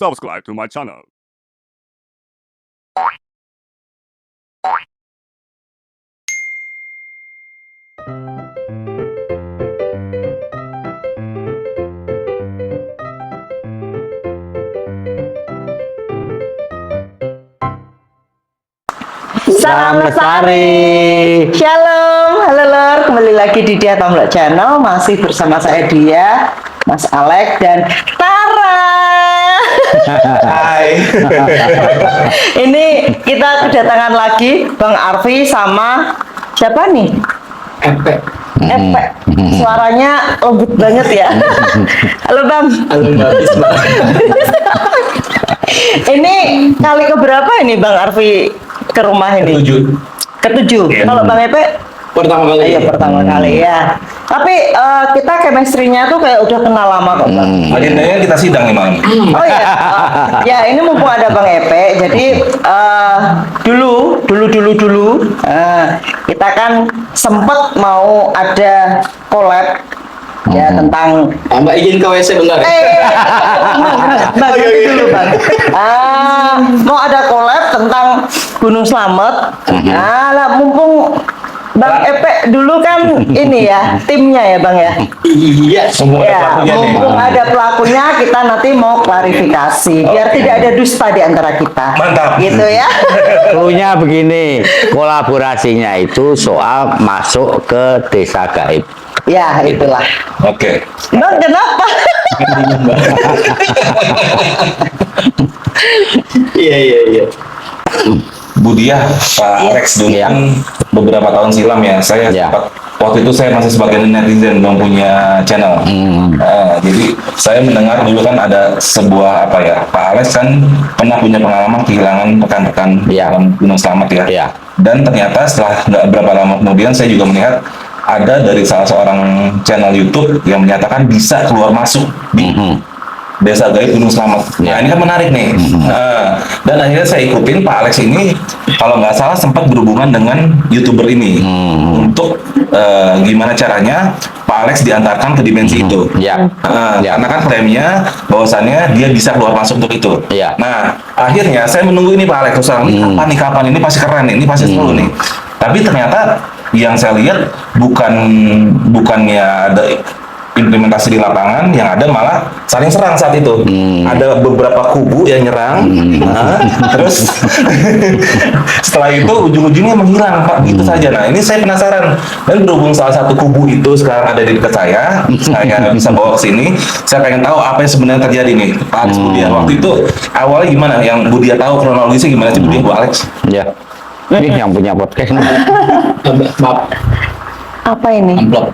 subscribe to my channel. Salam Lestari. Shalom, halo lor, kembali lagi di Dia Tomlok Channel. Masih bersama saya Dia, Mas Alex dan Tara. Hai. Ini kita kedatangan lagi Bang Arfi sama siapa nih? Epe. Epe. Suaranya lembut banget ya. Halo Bang. Halo Mbak Bisma. Ini kali keberapa ini Bang Arfi ke rumah ini? Ketujuh. Iya. Kalau Bang Epe Pertama kali. iya pertama kali ya. Tapi kita chemistry-nya tuh kayak udah kenal lama kok Bang. Agendanya kita sidang nih malam. Oh iya. Ya ini mumpung ada Bang Epe, jadi dulu kita kan sempet mau ada collab ya tentang Mbak izin ke WC bentar. Bang, nanti dulu Bang. Mau ada collab tentang Gunung Slamet. Nah, lah mumpung Bang Epe dulu kan ini ya timnya ya Bang ya. Iya, semua Ya, mumpung ada pelakunya, kita nanti mau klarifikasi biar tidak ada dusta di antara kita. Mantap. Gitu ya. Cluenya begini, kolaborasinya itu soal masuk ke desa gaib. Ya, itulah. Oke. Bang, kenapa? Iya. Bu Dia, Pak Iya. Alex dulu Iya. kan beberapa tahun silam ya, saya Iya. waktu itu saya masih sebagai netizen belum punya channel. Jadi saya mendengar dulu kan ada sebuah apa ya, Pak Alex kan pernah punya pengalaman kehilangan rekan-rekan Iya. dalam Gunung Slamet ya. Iya. Dan ternyata setelah nggak berapa lama kemudian saya juga melihat ada dari salah seorang channel YouTube yang menyatakan bisa keluar masuk di Desa Gaib Gunung Slamet. Nah ini kan menarik nih. Dan akhirnya saya ikutin Pak Alex ini, kalau nggak salah sempat berhubungan dengan YouTuber ini untuk gimana caranya Pak Alex diantarkan ke dimensi itu. Ya. Ya. Karena kan klaimnya bahwasannya dia bisa keluar masuk untuk itu. Ya. Nah akhirnya saya menunggu ini Pak Alex terus terang, ini kapan ini pasti keren nih, ini pasti seru nih. Tapi ternyata yang saya lihat bukannya ada implementasi di lapangan, yang ada malah saling serang saat itu. Ada beberapa kubu yang nyerang, terus setelah itu ujung-ujungnya menghilang Pak, gitu saja. Nah ini saya penasaran, dan berhubung salah satu kubu itu sekarang ada di dekat saya bisa bawa ke sini. Saya pengen tahu apa yang sebenarnya terjadi nih Pak Alex Budia. Waktu itu awalnya gimana? Yang Budia tahu kronologisnya gimana sih Budia, Bu Alex? Ya. Ini yang punya podcast nih. Maaf. Apa ini? Amplop.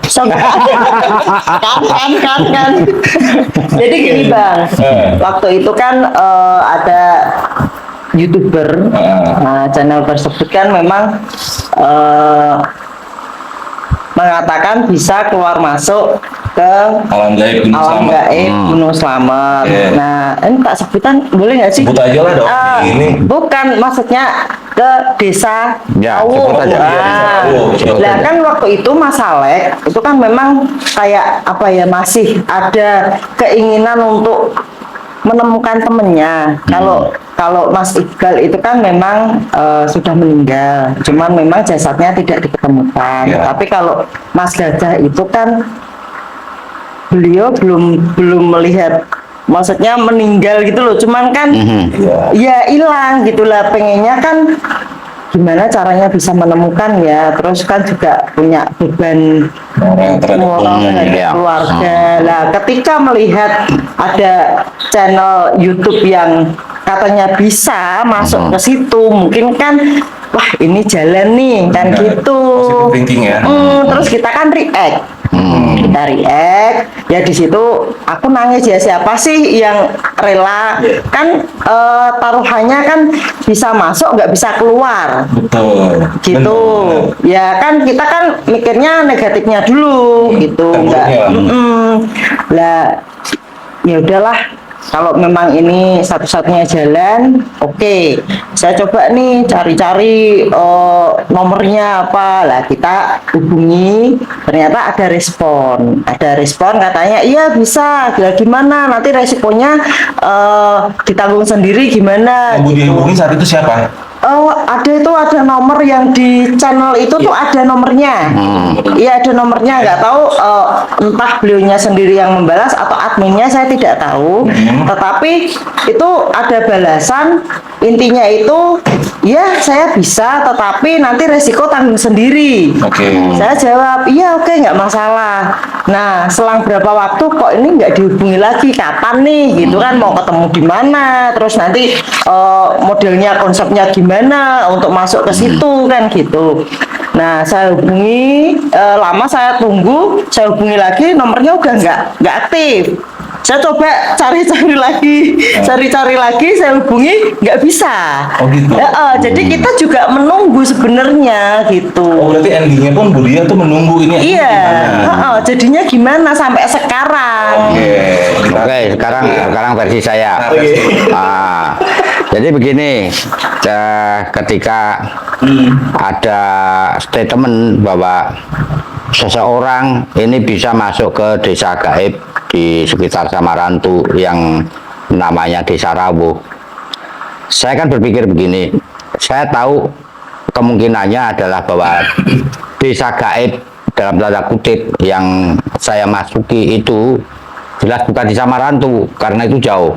Kan. Jadi gini Bang, waktu itu kan ada YouTuber, channel tersebut kan memang mengatakan bisa keluar masuk ke Alam gaib Gunung alam Slamet. gaib Gunung Slamet. Iya. Nah, ini tak sebutan boleh nggak sih? Sebut aja lah dong. Ini. Bukan, maksudnya ke desa Ya, Awu. sebut aja. Nah, Sebut lah aja. kan waktu itu Mas Alek itu kan memang kayak apa ya, masih ada keinginan untuk menemukan temennya. Kalau Mas Iqbal itu kan memang sudah meninggal, cuman memang jasadnya tidak diketemukan. Ya. Tapi kalau Mas Gajah itu kan beliau belum melihat, maksudnya meninggal gitu loh, cuman kan ya hilang gitulah. Pengennya kan gimana caranya bisa menemukan ya, terus kan juga punya beban moral terhadap ya. keluarga. Nah, ketika melihat ada channel YouTube yang katanya bisa masuk ke situ, mungkin kan wah ini jalan nih kan gitu. Positive thinking ya. Terus kita kan react. Kita react ya, di situ aku nangis ya, siapa sih yang rela kan taruhannya kan bisa masuk nggak bisa keluar Betul. gitu. Benar. Ya kan kita kan mikirnya negatifnya dulu gitu, Yang enggak buruknya lah. lah ya udahlah, kalau memang ini satu-satunya jalan, oke. Saya coba nih cari-cari nomornya apa lah, kita hubungi, ternyata ada respon katanya iya bisa, ya gimana nanti resikonya ditanggung sendiri gimana Yang Budi gitu. hubungi saat itu siapa? Ada nomor yang di channel itu tuh ada nomornya. Iya ada nomornya, nggak tahu entah beliaunya sendiri yang membalas atau adminnya saya tidak tahu. Tetapi itu ada balasan, intinya itu ya saya bisa, tetapi nanti resiko tanggung sendiri. Oke. Saya jawab iya oke nggak masalah. Nah selang berapa waktu kok ini nggak dihubungi lagi, kapan nih gitu kan, mau ketemu di mana, terus nanti modelnya konsepnya gimana untuk masuk ke situ kan gitu. Nah saya hubungi, lama saya tunggu, saya hubungi lagi nomornya udah nggak aktif. Saya coba cari-cari lagi, saya hubungi nggak bisa. Oh, gitu. Jadi kita juga menunggu sebenarnya gitu. Oh, berarti endingnya pun Budia tuh menunggu ini Iya, gimana? jadinya gimana sampai sekarang? Oke, Sekarang versi saya. Nah, versi. Jadi begini, ketika ada statement bahwa seseorang ini bisa masuk ke desa gaib di sekitar Samarantu yang namanya Desa Rawuh, saya kan berpikir begini, saya tahu kemungkinannya adalah bahwa desa gaib dalam tanda kutip yang saya masuki itu jelas bukan di Samarantu karena itu jauh.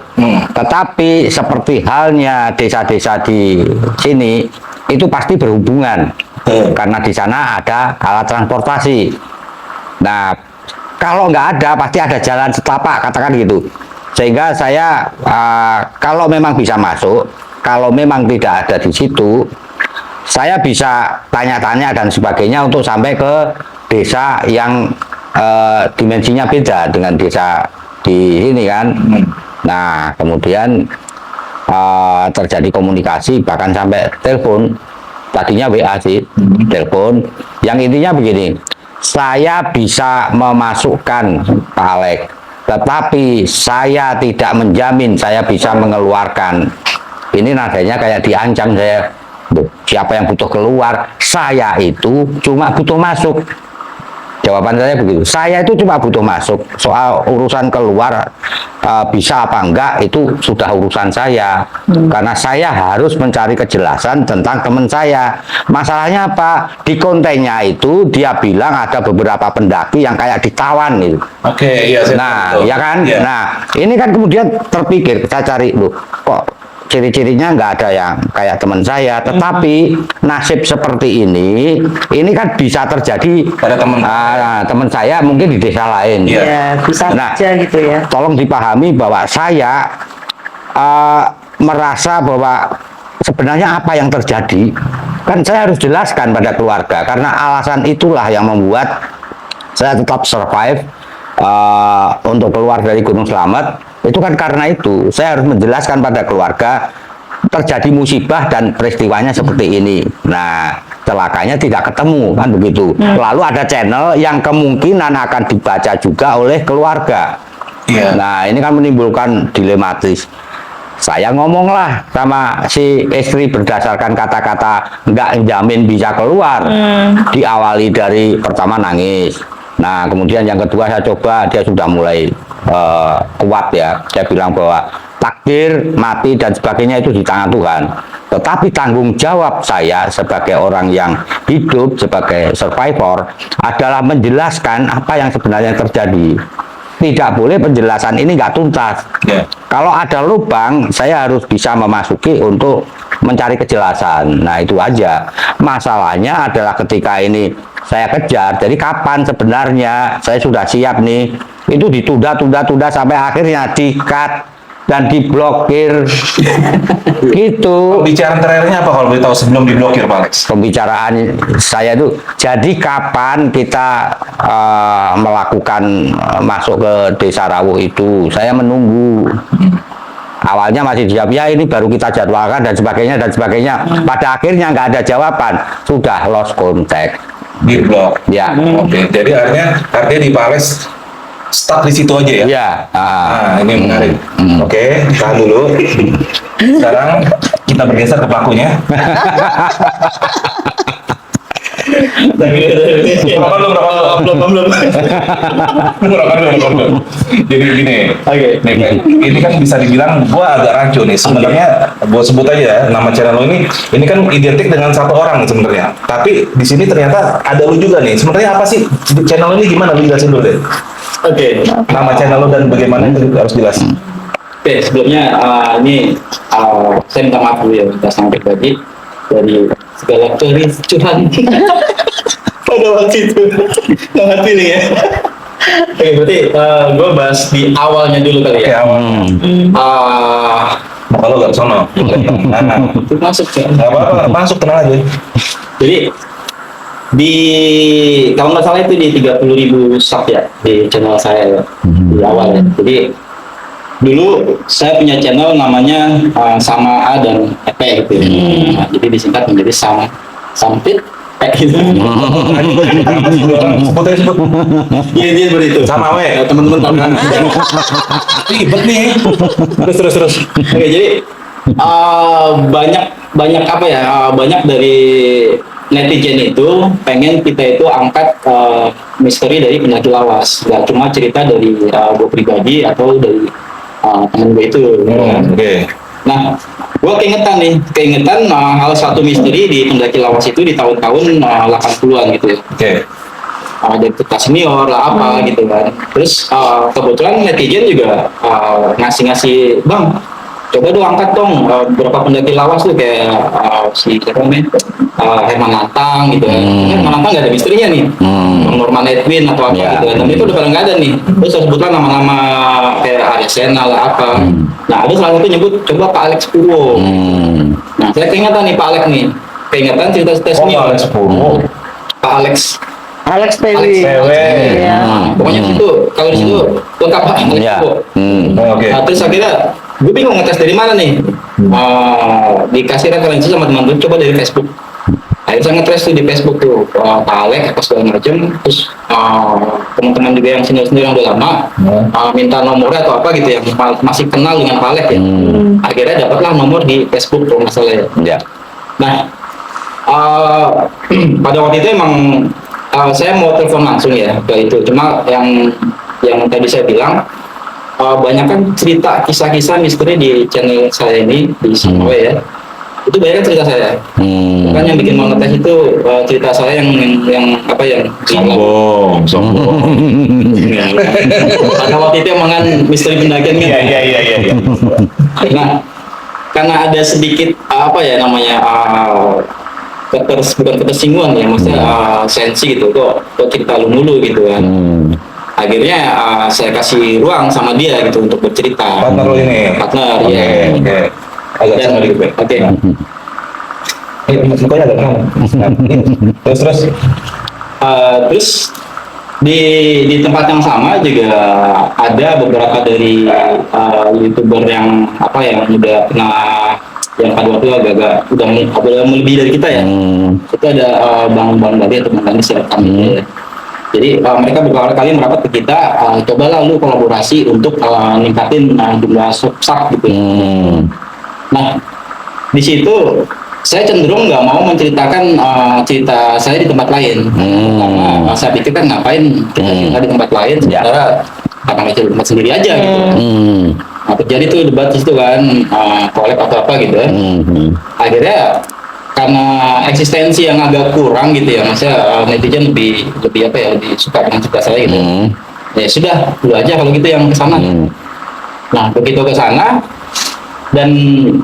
Tetapi seperti halnya desa-desa di sini itu pasti berhubungan karena di sana ada alat transportasi. Nah, kalau nggak ada pasti ada jalan setapak katakan gitu. Sehingga saya kalau memang bisa masuk, kalau memang tidak ada di situ, saya bisa tanya-tanya dan sebagainya untuk sampai ke desa yang dimensinya beda dengan desa di sini kan. Nah kemudian terjadi komunikasi bahkan sampai telepon, tadinya WA sih, telepon yang intinya begini, saya bisa memasukkan Pak Alex, tetapi saya tidak menjamin saya bisa mengeluarkan. Ini nadanya kayak diancam saya. Siapa yang butuh keluar? Saya itu cuma butuh masuk. Jawaban saya begitu. Saya itu cuma butuh masuk. Soal urusan keluar bisa apa enggak itu sudah urusan saya. Karena saya harus mencari kejelasan tentang teman saya. Masalahnya apa? Di kontennya itu dia bilang ada beberapa pendaki yang kayak ditawan gitu. Oke, iya. Nah, betul. ya kan? Iya. Nah, ini kan kemudian terpikir, saya cari, loh, kok ciri-cirinya nggak ada yang kayak teman saya, tetapi nasib seperti ini kan bisa terjadi Pada teman. teman saya mungkin di desa lain. Iya. Ya bisa Nah, aja gitu ya. Tolong dipahami bahwa saya merasa bahwa sebenarnya apa yang terjadi, kan saya harus jelaskan pada keluarga, karena alasan itulah yang membuat saya tetap survive untuk keluar dari Gunung Slamet. Itu kan karena itu saya harus menjelaskan pada keluarga terjadi musibah dan peristiwanya seperti ini. Nah, celakanya tidak ketemu kan begitu. Lalu ada channel yang kemungkinan akan dibaca juga oleh keluarga. Iya. Nah, ini kan menimbulkan dilematis. Saya ngomonglah sama si istri berdasarkan kata-kata nggak jamin bisa keluar. Diawali dari pertama nangis. Nah, kemudian yang kedua saya coba, dia sudah mulai kuat ya. Saya bilang bahwa takdir, mati dan sebagainya itu di tangan Tuhan. Tetapi tanggung jawab saya sebagai orang yang hidup, sebagai survivor adalah menjelaskan apa yang sebenarnya terjadi. Tidak boleh penjelasan ini nggak tuntas. Yeah. Kalau ada lubang, saya harus bisa memasuki untuk mencari kejelasan. Nah, itu aja. Masalahnya adalah ketika ini saya kejar, jadi kapan sebenarnya saya sudah siap nih, itu ditunda sampai akhirnya di-cut dan diblokir. Gitu. Pembicaraan terakhirnya apa kalau boleh tahu sebelum diblokir, Pak Alex? Pembicaraan saya itu, jadi kapan kita melakukan masuk ke Desa Rawuh itu, saya menunggu. Awalnya masih dijawab, ya ini baru kita jadwalkan dan sebagainya. Pada akhirnya nggak ada jawaban, sudah lost contact. Di blok. Ya. Oke, jadi artinya di Pak Alex start di situ aja ya. Ya. Nah, ini menarik. Oke, tahan dulu. Sekarang kita bergeser ke pelakunya. Berapa belum? Jadi gini, nih, ini kan bisa dibilang gua agak rancu nih. Sebenarnya gua sebut aja ya, nama channel lo ini kan identik dengan satu orang sebenarnya. Tapi di sini ternyata ada lu juga nih. Sebenarnya apa sih channel ini, gimana? Lu jelasin dulu deh. Oke. Nama channel lo dan bagaimana itu harus jelas. Oke, sebelumnya ini saya minta maaf dulu ya atas nama pribadi dari segala kericuhan pada waktu itu. Nggak ngerti nih ya. Oke, berarti gue bahas di awalnya dulu kali Oke, ya. awal. Kalau nggak sono, Itu masuk ya. nggak apa-apa, masuk tenang aja. Jadi di kalau nggak salah itu di 30.000 sub ya di channel saya di awal ya. Jadi dulu saya punya channel namanya Sama A dan EP gitu ya. Nah, jadi disingkat menjadi Sampit gitu. Sebut aja, sebut. Dia seperti itu. Sama we. Ya, teman-teman tahu kan. Ribet nih. Terus. Oke, jadi banyak apa ya? Banyak dari netizen itu pengen kita itu angkat misteri dari pendaki lawas. Gak cuma cerita dari gue pribadi atau dari temen gue itu. Oke. Nah, gue keingetan hal satu misteri di pendaki lawas itu di tahun-tahun 80-an gitu ya. Oke. Dari kita senior lah apa gitu kan. Terus kebetulan netizen juga ngasih bang, coba dong angkat dong beberapa pendaki lawas tuh kayak si siapa namanya Herman Lantang gitu kan. Herman Lantang nggak ada misterinya nih. Norman Edwin atau apa gitu kan. Tapi itu udah pada nggak ada nih. Terus saya sebutkan nama-nama kayak Arya Sena lah apa. Nah, ada salah satu nyebut coba Pak Alex Purwo. Nah, saya keingetan nih Pak Alex nih. Keingetan cerita-cerita senior. Alex Purwo. Pak Alex PW. Iya. pokoknya situ kalau di situ lengkap Pak Alex Ya. Purwo. Oke. Nah, terus akhirnya gue bingung ngetes dari mana nih. Dikasih referensi sama teman gue, coba dari Facebook. Akhirnya saya ngetes tuh di Facebook tuh Pak Alex apa segala macam. Terus teman-teman juga yang senior yang udah lama minta nomornya atau apa gitu yang masih kenal dengan Pak Alex ya. Akhirnya dapatlah nomor di Facebook kalau nggak salah ya. Ya. Nah, pada waktu itu emang saya mau telepon langsung ya ke itu. Cuma yang tadi saya bilang banyak kan cerita kisah-kisah misteri di channel saya ini di Samawe ya. Itu banyak kan cerita saya. Kan yang bikin mau ngetes itu cerita saya yang apa yang Sombong. Ya. Pada waktu itu emang kan misteri pendakian kan. Iya. Nah, karena ada sedikit apa ya namanya bukan ketersinggungan ya, maksudnya sensi gitu kok cerita lu mulu gitu kan. Akhirnya saya kasih ruang sama dia gitu untuk bercerita. Partner lo ini. Partner, Oke. ya. Oke. Agak Dan- sama dikit, Pak. Oke. Mukanya agak kenal. Terus. Terus di tempat yang sama juga ada beberapa dari YouTuber yang apa yang udah pernah yang pada waktu agak-agak udah melebihi dari kita ya. Itu ada Bang Bali atau Bang Danis ya kami. Jadi mereka beberapa kali merapat ke kita, cobalah lu kolaborasi untuk ningkatin jumlah sub gitu. Nah, di situ saya cenderung nggak mau menceritakan cerita saya di tempat lain, karena saya pikir kan ngapain kita cerita di tempat lain, sementara akan aja di tempat sendiri aja gitu. Nah, terjadi tuh debat di situ kan, collab atau apa gitu kan. Akhirnya karena eksistensi yang agak kurang gitu ya, maksudnya netizen lebih apa ya, lebih suka dengan cerita saya gitu. Ya sudah, dulu aja kalau gitu yang kesana. Nah, begitu ke sana dan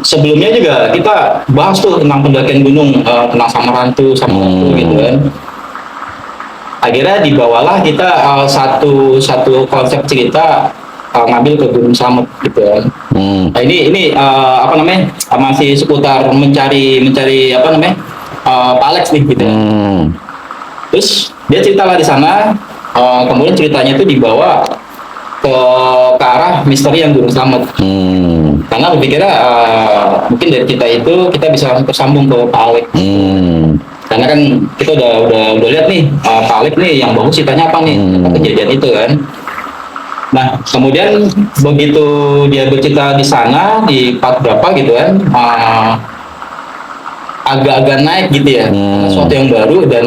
sebelumnya juga kita bahas tuh tentang pendakian gunung, tentang Samarantu gitu kan. Akhirnya dibawalah kita satu konsep cerita ngambil ke Gunung Slamet gitu kan. Nah, ini apa namanya masih seputar mencari apa namanya Pak Alex nih gitu. Terus dia ceritalah di sana, kemudian ceritanya itu dibawa ke arah misteri yang Gunung Slamet. Karena berpikirnya mungkin dari cerita itu kita bisa tersambung ke Pak Alex. Karena kan kita udah lihat nih Pak Alex nih yang bagus ceritanya apa nih, apa kejadian itu kan. Nah, kemudian begitu dia bercerita di sana di part berapa gitu kan, agak-agak naik gitu ya, sesuatu yang baru dan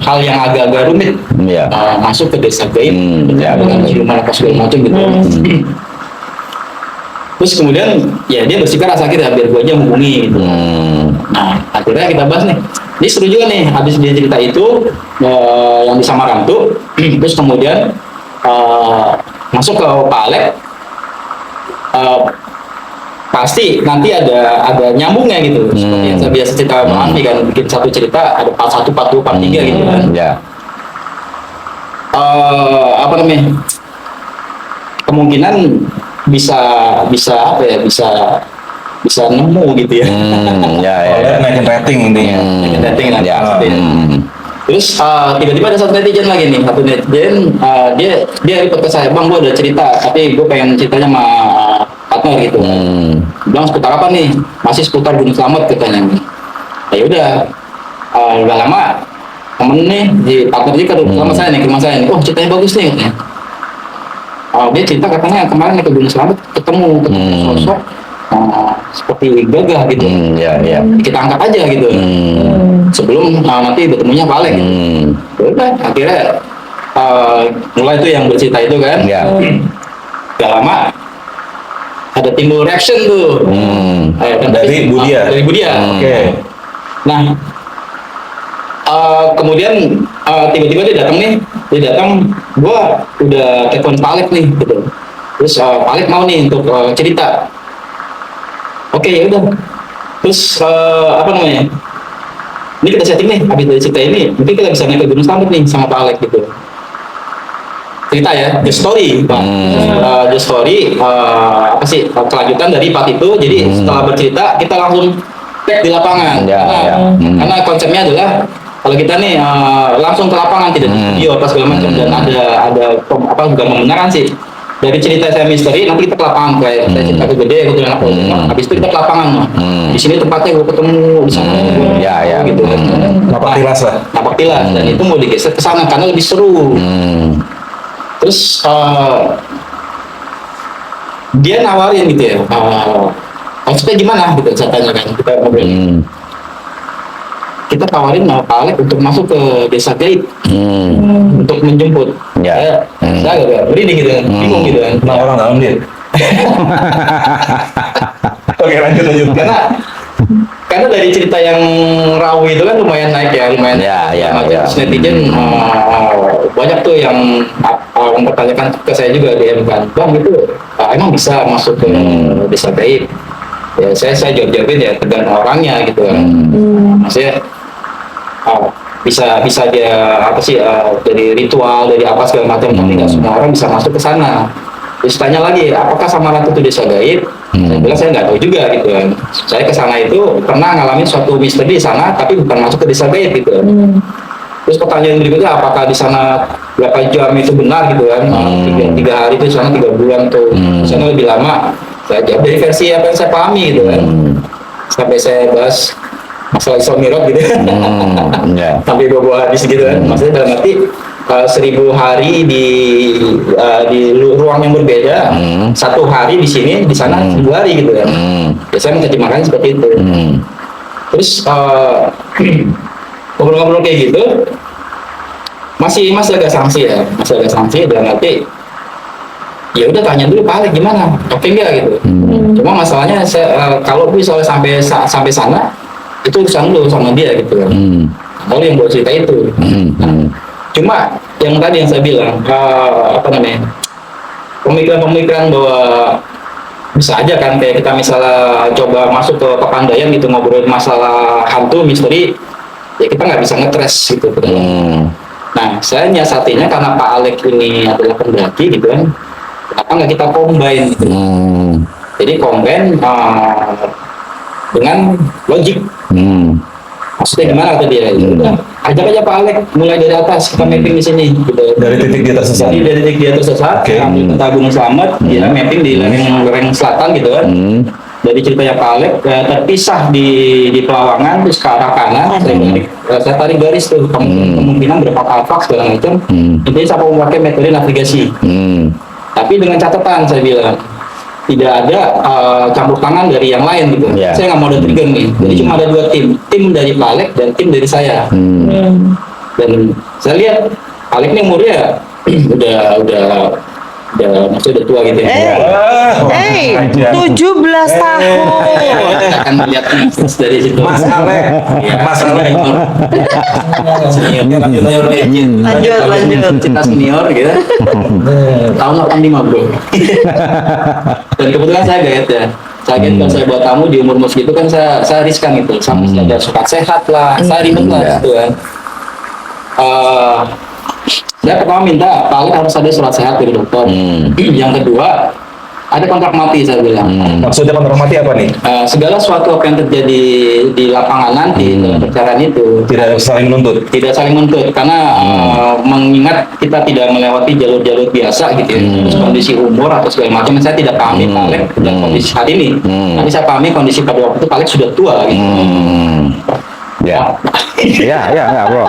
hal yang agak-agak rumit Iya. masuk ke desa gaib, Ya, dengan siluman apa segala macam gitu. Terus kemudian ya dia bersikap rasa sakit ya biar gua aja menghubungi gitu. Nah, akhirnya kita bahas nih. Ini seru juga nih, habis dia cerita itu yang di Samarantu, terus kemudian masuk ke Pak Alek, pasti nanti ada nyambungnya gitu. Seperti yang saya biasa cerita Bang Andi kan, bikin satu cerita ada part 1, part 2, part 3 gitu kan. Ya. Apa namanya? Kemungkinan bisa apa ya? Bisa nemu gitu ya. Ya, ya. Oleh naikin rating intinya. Rating lah, Ya. pasti. Terus tiba-tiba ada satu netizen lagi nih, satu netizen dia report ke saya, Bang, gue ada cerita, tapi gue pengen ceritanya sama partner gitu. Bilang seputar apa nih? Masih seputar Gunung Slamet katanya. Ya udah, udah lama temen nih di partner dia ke rumah saya nih, ke rumah saya nih. Oh, ceritanya bagus nih katanya. Dia cerita katanya kemarin nih ke Gunung Slamet ketemu sosok seperti gagah gitu. Ya, ya. Kita angkat aja gitu. Sebelum nanti bertemunya Pak Alek gitu. Udah, akhirnya mulai tuh yang bercerita itu kan. Ya. Gak lama ada timbul reaction tuh. Dari Budia. Dari Budia. Oke. Nah, kemudian tiba-tiba dia datang nih, gua udah telepon Pak Alek nih gitu. Terus Pak Alek mau nih untuk cerita. Oke, ya udah. Terus apa namanya? Ini kita setting nih, habis dari cerita ini, mungkin kita bisa naik ke Gunung Slamet nih sama Pak Alek gitu. Cerita ya, the story, Pak. The story apa sih kelanjutan dari part itu. Jadi setelah bercerita kita langsung cek di lapangan. Ya, ya. Karena konsepnya adalah kalau kita nih langsung ke lapangan, tidak di studio apa segala macam, dan ada apa bukan membenarkan sih. Dari cerita saya misteri, nanti kita ke lapangan kayak saya cerita ke gede, aku bilang habis itu kita ke lapangan. Di sini tempatnya gue ketemu di sana, Ya, ya. gitu kan. Napak tilas lah. Napak tilas, dan itu mau digeser ke sana karena lebih seru. Terus dia nawarin gitu ya, maksudnya gimana gitu, saya tanya kan, kita ngobrol. Kita tawarin Pak Alek untuk masuk ke desa gaib untuk menjemput. Ya. Saya agak merinding gitu kan, bingung gitu kan. Nah, orang dalam dia. Oke, lanjut. Karena dari cerita yang raw itu kan lumayan naik ya, lumayan. Ya. Terus netizen banyak tuh yang mempertanyakan ke saya juga DM kan, Bang itu emang bisa masuk ke desa gaib? Ya saya jawabin ya tergantung orangnya gitu kan. Maksudnya bisa dia apa sih dari ritual dari apa segala macam, tapi nggak semua orang bisa masuk ke sana. Terus tanya lagi, apakah Samarantu itu desa gaib? Saya bilang saya nggak tahu juga gitu kan. Saya ke sana itu pernah ngalamin suatu misteri di sana, tapi bukan masuk ke desa gaib gitu. Terus pertanyaan berikutnya, apakah di sana berapa jam itu benar gitu kan? Tiga hari itu di sana 3 bulan tuh. Di sana lebih lama. Saya jawab dari versi apa yang saya pahami gitu kan. Sampai saya bahas masalah Isra Mi'raj gitu. Sampai bawa hadis gitu kan. Maksudnya dalam arti 1000 hari di ruang yang berbeda, 1 hari di sini, di sana 1000 hari gitu kan. Biasanya menerjemahkan seperti itu. Terus ngobrol-ngobrol kayak gitu, masih agak sanksi ya, dalam arti ya udah tanya dulu Pak Alek gimana, oke nggak gitu. Cuma masalahnya kalau misalnya sampai sana itu urusan lu sama dia gitu kan. Kalau yang buat cerita itu. Cuma yang tadi yang saya bilang apa namanya, pemikiran bahwa bisa aja kan kayak kita misalnya coba masuk ke Pepandayan gitu ngobrol masalah hantu misteri, ya kita nggak bisa ngetres gitu. Nah saya nyiasatinya karena Pak Alek ini adalah pendaki gitu kan, kenapa nggak kita combine gitu. Jadi combine dengan logik. Maksudnya gimana kata dia? Ajak aja Pak Alek mulai dari atas, kita mapping di sini gitu. Dari titik dia tersesat. Jadi dari titik dia tersesat, ambil peta Gunung Slamet, dia mapping di lereng selatan gitu kan. Dari ceritanya Pak Alek terpisah di Pelawangan terus ke arah kanan, saya tarik garis tuh kemungkinan berapa kalpak segala macam. Intinya saya mau memakai metode navigasi. Tapi dengan catatan saya bilang tidak ada campur tangan dari yang lain gitu. Ya. Saya nggak mau ada trigger nih. Jadi cuma ada 2 tim dari Pak Alek dan tim dari saya. Dan saya lihat Alek ini umurnya udah maksudnya udah tua gitu ya. Hey, 17 tahun. Saya akan melihat terus dari situ. Mas Alek, Iya. Mas Alek. Seniornya Lanjut. Cinta senior gitu. Tahun 85 bro. Dan kebetulan saya gayet ya. Saya gayet kalau saya buat tamu di umur segitu kan saya riskan gitu. Sampai saya ada suka sehat lah, saya ribet lah gitu kan. Saya pertama minta paling harus ada surat sehat dari dokter. Yang kedua ada kontrak mati saya bilang. Maksudnya kontrak mati apa nih? Segala sesuatu apa yang terjadi di lapangan nanti dalam percaraan itu Tidak saling menuntut. tidak saling menuntut karena mengingat kita tidak melewati jalur-jalur biasa gitu ya. Terus kondisi umur atau segala macam saya tidak pahami Pak Alek dan kondisi saat ini. Tapi saya pahami kondisi pada waktu itu Pak Alek sudah tua gitu. Ya. Ya, bro.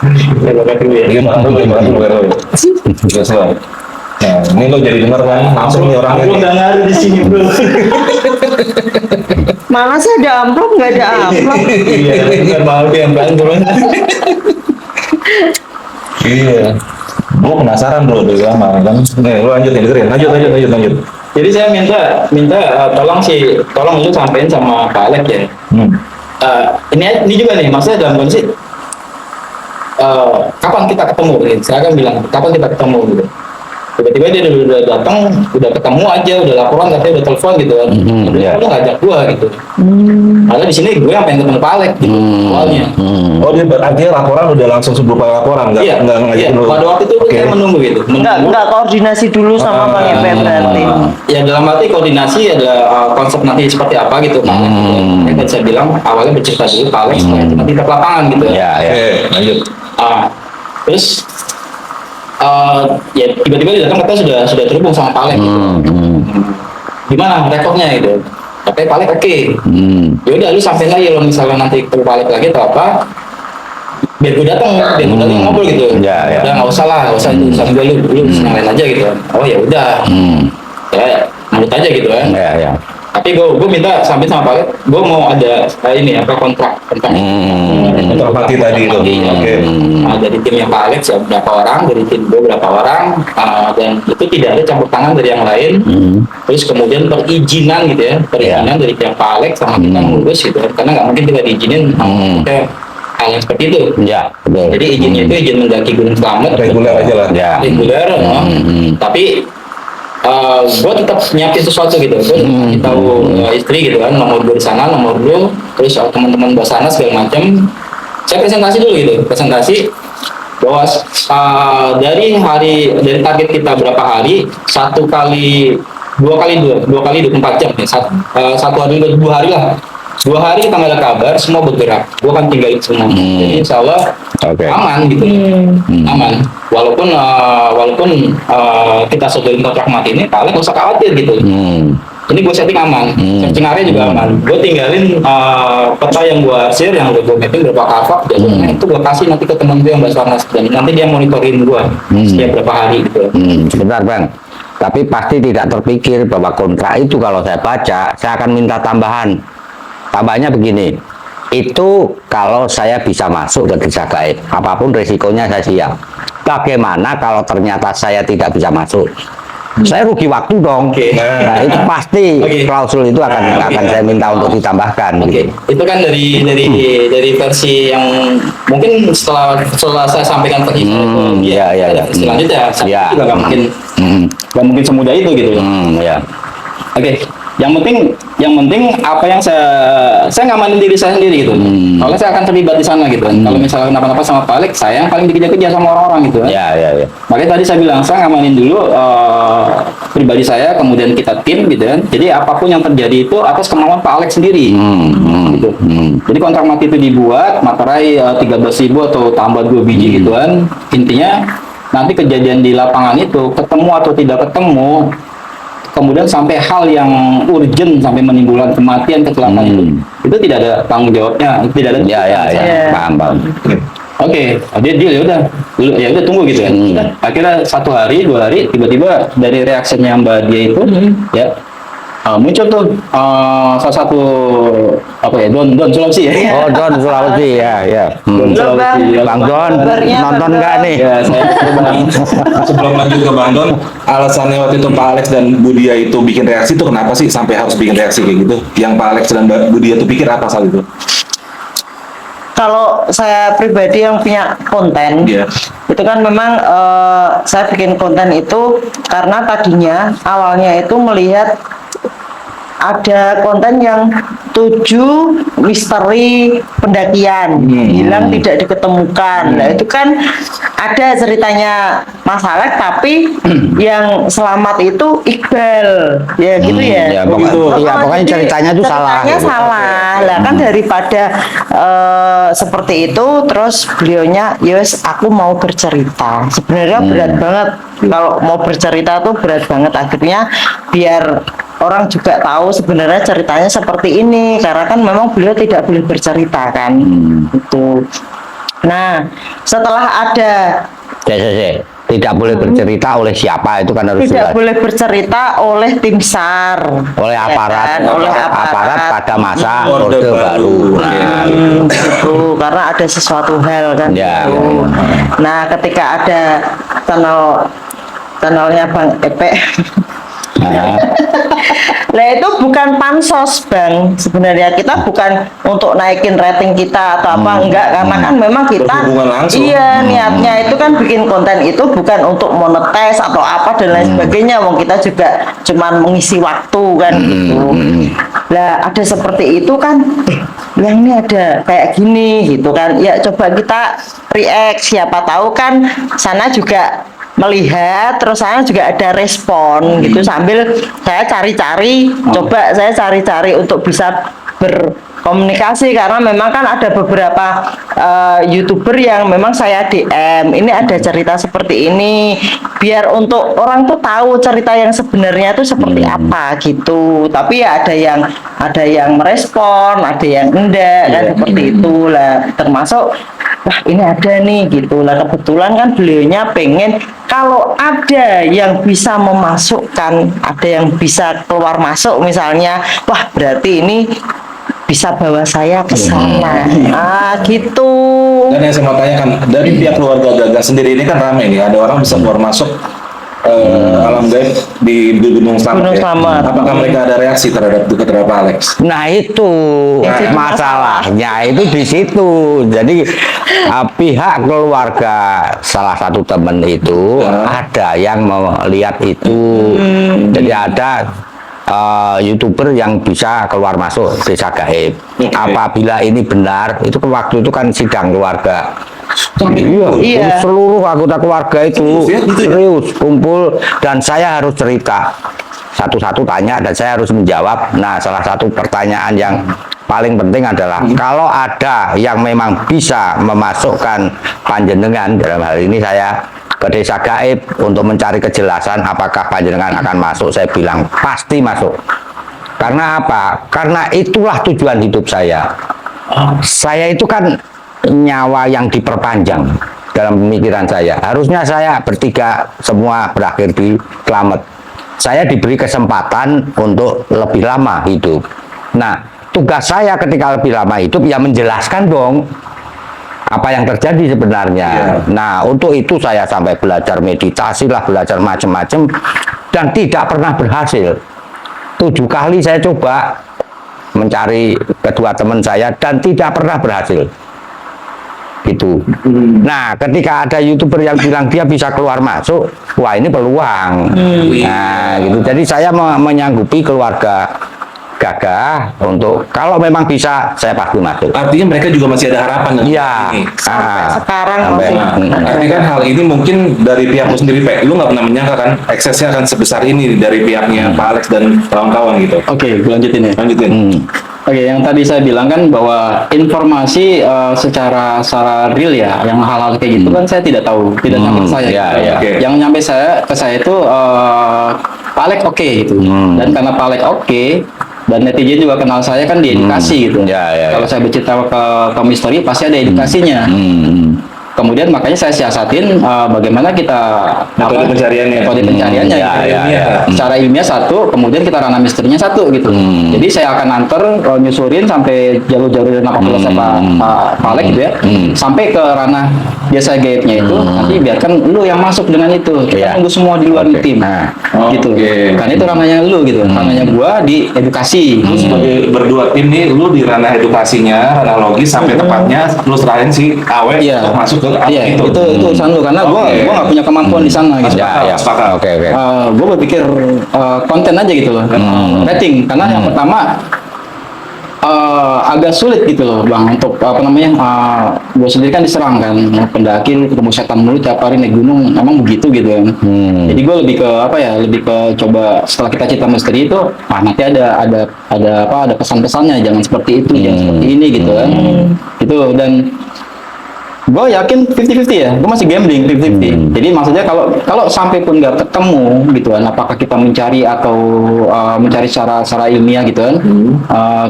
Gimana dulu? Selesai. Nah, ini lo jadi dengar kan? Langsung nih orang ini. ngaruh di sini bro. Mana sih ada amplop, nggak ada amplop. Iya, bukan mau yang bro. Iya. Gue penasaran bro dari lama kan. Nih, lo lanjut nih, dengerin. Lanjut. Jadi saya minta tolong lu sampein sama Pak Alek ya. Ini juga nih, maksudnya dalam kondisi kapan kita ketemu nih? Saya kan bilang kapan kita ketemu gitu. Tiba-tiba dia udah datang, udah ketemu aja, udah laporan katanya udah telepon gitu kan. Lu ngajak gua gitu. Padahal di sini gue yang pengen ketemu Pak Alek gitu awalnya. Oh dia berarti laporan udah langsung sebelum laporan nggak ngajak dulu. Pada waktu itu saya menunggu gitu. Nggak koordinasi dulu sama Pak EP berarti. Ya dalam arti koordinasi ada konsep nanti seperti apa gitu Pak Alek. Yang tadi saya bilang awalnya bercerita dulu Pak Alek setelah itu nanti ke lapangan gitu. Ya. Oke, lanjut. Terus ya tiba-tiba dia datang katanya sudah terhubung sama Pak Alek gitu. Gimana rekornya gitu? Katanya Pak Alek oke. Ya udah lu sampai lagi kalau misalnya nanti ke Pak Alek lagi atau apa biar gue datang ngobrol gitu. Ya. Udah nggak usah itu sambil lu yang lain aja gitu. Oh ya udah. Ya menurut aja gitu kan. Ya. Tapi gue minta sampai sama Pak Alek, gue mau ada kontrak. Kontrak mati tadi itu. Oke. Dari timnya Pak Alek berapa orang, dari tim gue berapa orang, dan itu tidak ada campur tangan dari yang lain. Terus kemudian perizinan gitu ya, dari pihak Pak Alek sama kita ngurus gitu, karena nggak mungkin kita diizinin kita hal yang seperti itu. Ya, betul. Jadi izinnya itu izin mendaki Gunung Slamet. Reguler aja lah. Ya. Reguler, tapi gue tetap nyiapin sesuatu gitu. Gue kasih tahu istri gitu kan, nomor gue di sana, nomor lu, terus teman-teman Basarnas segala macam. Saya presentasi dulu gitu, bahwa dari target kita berapa hari, 2 kali 24 jam ya, satu hari 2 hari lah. 2 hari kita nggak ada kabar, semua bergerak. Gue kan tinggalin semua. Jadi insya Allah aman gitu, aman. Walaupun kita sodorin kontrak mati ini, paling nggak usah khawatir gitu. Ini gue setting aman, searching area juga aman. Gue tinggalin peta yang gue share, yang gue mapping berapa kavak, jadwalnya itu gue kasih nanti ke temen gue yang Basarnas, dan nanti dia monitorin gue setiap berapa hari gitu. Sebentar bang, tapi pasti tidak terpikir bahwa kontrak itu kalau saya baca, saya akan minta tambahan. Tambahnya begini, itu kalau saya bisa masuk ke desa gaib, apapun resikonya saya siap. Bagaimana kalau ternyata saya tidak bisa masuk? Saya rugi waktu dong. Nah itu pasti klausul itu akan saya minta untuk ditambahkan. Itu kan dari versi yang mungkin setelah saya sampaikan tadi. Selanjutnya saya juga nggak mungkin semudah itu gitu. Yang penting apa yang saya ngamanin diri saya sendiri gitu. Kalau saya akan terlibat di sana gitu. Kalau misalnya kenapa-napa sama Pak Alek, saya yang paling dikejar-kejar sama orang-orang gitu. Makanya tadi saya bilang saya ngamanin dulu pribadi saya, kemudian kita tim gitu kan. Jadi apapun yang terjadi itu atas kemauan Pak Alek sendiri. Gitu. Jadi kontrak mati itu dibuat, materai 13.000 atau tambah 2 biji gitu kan. Intinya nanti kejadian di lapangan itu ketemu atau tidak ketemu, kemudian sampai hal yang urgent sampai menimbulkan kematian, kecelakaan itu tidak ada tanggung jawabnya, tidak ada. Paham. Oke, dia ya udah, tunggu gitu kan. Udah, akhirnya 1 hari 2 hari tiba-tiba dari reaksinya Mbak dia itu ya muncul tuh salah satu apa ya Don Sulawesi ya. Oh, Don Sulawesi ya, ya. Don Sulawesi. Bang Don nonton nggak nih? Ya, saya Sebelum lanjut ke Bang Don, alasannya waktu itu Pak Alex dan Budia itu bikin reaksi itu kenapa sih sampai harus bikin reaksi kayak gitu? Yang Pak Alex dan Mbak Budia itu pikir apa saat itu? Kalau saya pribadi yang punya konten, Iya. itu kan memang saya bikin konten itu karena tadinya awalnya itu melihat ada konten yang 7 misteri pendakian hilang tidak diketemukan. Nah itu kan ada ceritanya Mas Alex, tapi yang selamat itu Iqbal, ya gitu ya. Ya, pokoknya, Oh, iya, pokoknya jadi ceritanya itu salah. ceritanya gitu. salah. Lah kan daripada seperti itu, terus beliaunya, yes aku mau bercerita. Sebenarnya berat banget kalau mau bercerita tuh berat banget. Akhirnya biar orang juga tahu sebenarnya ceritanya seperti ini, karena kan memang beliau tidak boleh bercerita kan. Itu. Nah, setelah ada Tidak boleh bercerita oleh siapa itu kan harus tidak jelas. boleh bercerita oleh tim SAR, Oleh ya aparat, kan? Oleh aparat pada masa Orde Orde Baru. Nah, gitu, karena ada sesuatu hal kan Ya, gitu. ya. Nah ketika ada channelnya Bang Epe nah, nah itu bukan pansos Bang, sebenarnya kita bukan untuk naikin rating kita atau apa, enggak, karena kan memang kita Berhubungan langsung. iya niatnya itu kan bikin konten itu bukan untuk monetis atau apa dan lain sebagainya, wong kita juga cuman mengisi waktu kan gitu. Lah ada seperti itu kan, yang ini ada kayak gini gitu kan, ya coba kita react, siapa tahu kan sana juga melihat, terus saya juga ada respon gitu, sambil saya cari-cari, coba saya cari-cari untuk bisa berkomunikasi, karena memang kan ada beberapa YouTuber yang memang saya DM, ini ada cerita seperti ini, biar untuk orang tuh tahu cerita yang sebenarnya itu seperti apa gitu. Tapi ya ada yang merespon, ada yang enggak kan, seperti itulah, termasuk wah ini ada nih gitu lah. Kebetulan kan beliaunya pengen kalau ada yang bisa memasukkan, ada yang bisa keluar masuk misalnya, wah berarti ini bisa bawa saya ke sana. Gitu. Dan yang saya mau tanyakan, dari pihak keluarga Gagas sendiri ini kan ramai nih, ada orang bisa keluar masuk alam gaib di Gunung Slamet. Gunung Ya? Slamet. Apakah mereka ada reaksi terhadap Pak Alex? nah itu masalahnya itu di situ. Jadi pihak keluarga salah satu teman itu ada yang melihat itu. Jadi ada YouTuber yang bisa keluar masuk desa gaib. Apabila ini benar, itu waktu itu kan sidang keluarga. Iya, Iya. seluruh anggota keluarga itu Serius ya? Gitu ya? serius kumpul dan saya harus cerita satu-satu tanya dan saya harus menjawab. Nah, salah satu pertanyaan yang paling penting adalah kalau ada yang memang bisa memasukkan panjenengan, dalam hal ini saya ke desa gaib untuk mencari kejelasan apakah panjenengan akan masuk, saya bilang pasti masuk. Karena apa? Karena itulah tujuan hidup saya. Saya itu kan nyawa yang diperpanjang dalam pemikiran saya. Harusnya saya bertiga semua berakhir di Slamet. Saya diberi kesempatan untuk lebih lama hidup. Nah, tugas saya ketika lebih lama hidup ya menjelaskan dong apa yang terjadi sebenarnya. Nah, untuk itu saya sampai belajar meditasi lah, belajar macam-macam dan tidak pernah berhasil. 7 kali saya coba mencari kedua teman saya dan tidak pernah berhasil. Gitu. Nah, ketika ada YouTuber yang bilang dia bisa keluar masuk, wah ini peluang. Nah, gitu. Jadi saya menyanggupi keluarga Gagah untuk kalau memang bisa saya pasti masuk. Artinya mereka juga masih ada harapan dengan Iya. ini. Sekarang sampai- masih- Tapi kan hal ini mungkin dari pihak lu sendiri, Pak. Lu nggak pernah menyangka kan eksesnya akan sebesar ini dari pihaknya Pak Alex dan kawan-kawan gitu. Oke, gue lanjutin ya. Lanjutin. Oke, yang tadi saya bilang kan bahwa informasi secara real ya, yang hal-hal kayak gitu kan saya tidak tahu, tidak nyampe ke saya. ya, gitu. ya. Oke. Yang nyampe ke saya itu Pak Alex oke gitu. Dan karena Pak Alex oke, dan netizen juga kenal saya kan di edukasi gitu. Ya. Kalau saya bercerita ke misteri pasti ada edukasinya. Kemudian makanya saya siasatin bagaimana kita Metode pencariannya. metode pencariannya Ya. secara ilmiah satu, kemudian kita ranah misterinya satu gitu. Jadi saya akan antar nyusurin sampai jalur-jalur dan apabila saya Pak Alek gitu ya, sampai ke ranah jasa gaibnya itu. Nanti biarkan lu yang masuk dengan itu. Kita Iya. tunggu semua di luar tim. Nah, Gitu. Oke. Karena itu ranahnya lu gitu. Ranahnya gua di edukasi. Lu sebagai berdua tim nih, lu di ranah edukasinya, ranah logis sampai tepatnya lu serahin si Awe Iya. untuk masuk ke Iya, itu. itu urusan lu karena gua Oke. nggak punya kemampuan di sana gitu. ya. Sepakat. Oke. Gue berpikir konten aja gitu loh, rating karena yang pertama agak sulit gitu loh bang untuk apa namanya, gue sendiri kan diserang kan pendaki ketemu setan mulu tiap hari naik gunung, emang begitu gitu kan. Jadi gue lebih ke apa ya, lebih ke coba setelah kita cerita misteri itu nanti ada pesan-pesannya, jangan seperti itu, jangan seperti ini gitu kan. Itu dan gue yakin 50-50 ya, gue masih gambling 50-50. Jadi maksudnya kalau sampai pun nggak ketemu gitu kan, apakah kita mencari atau mencari secara ilmiah gitu kan,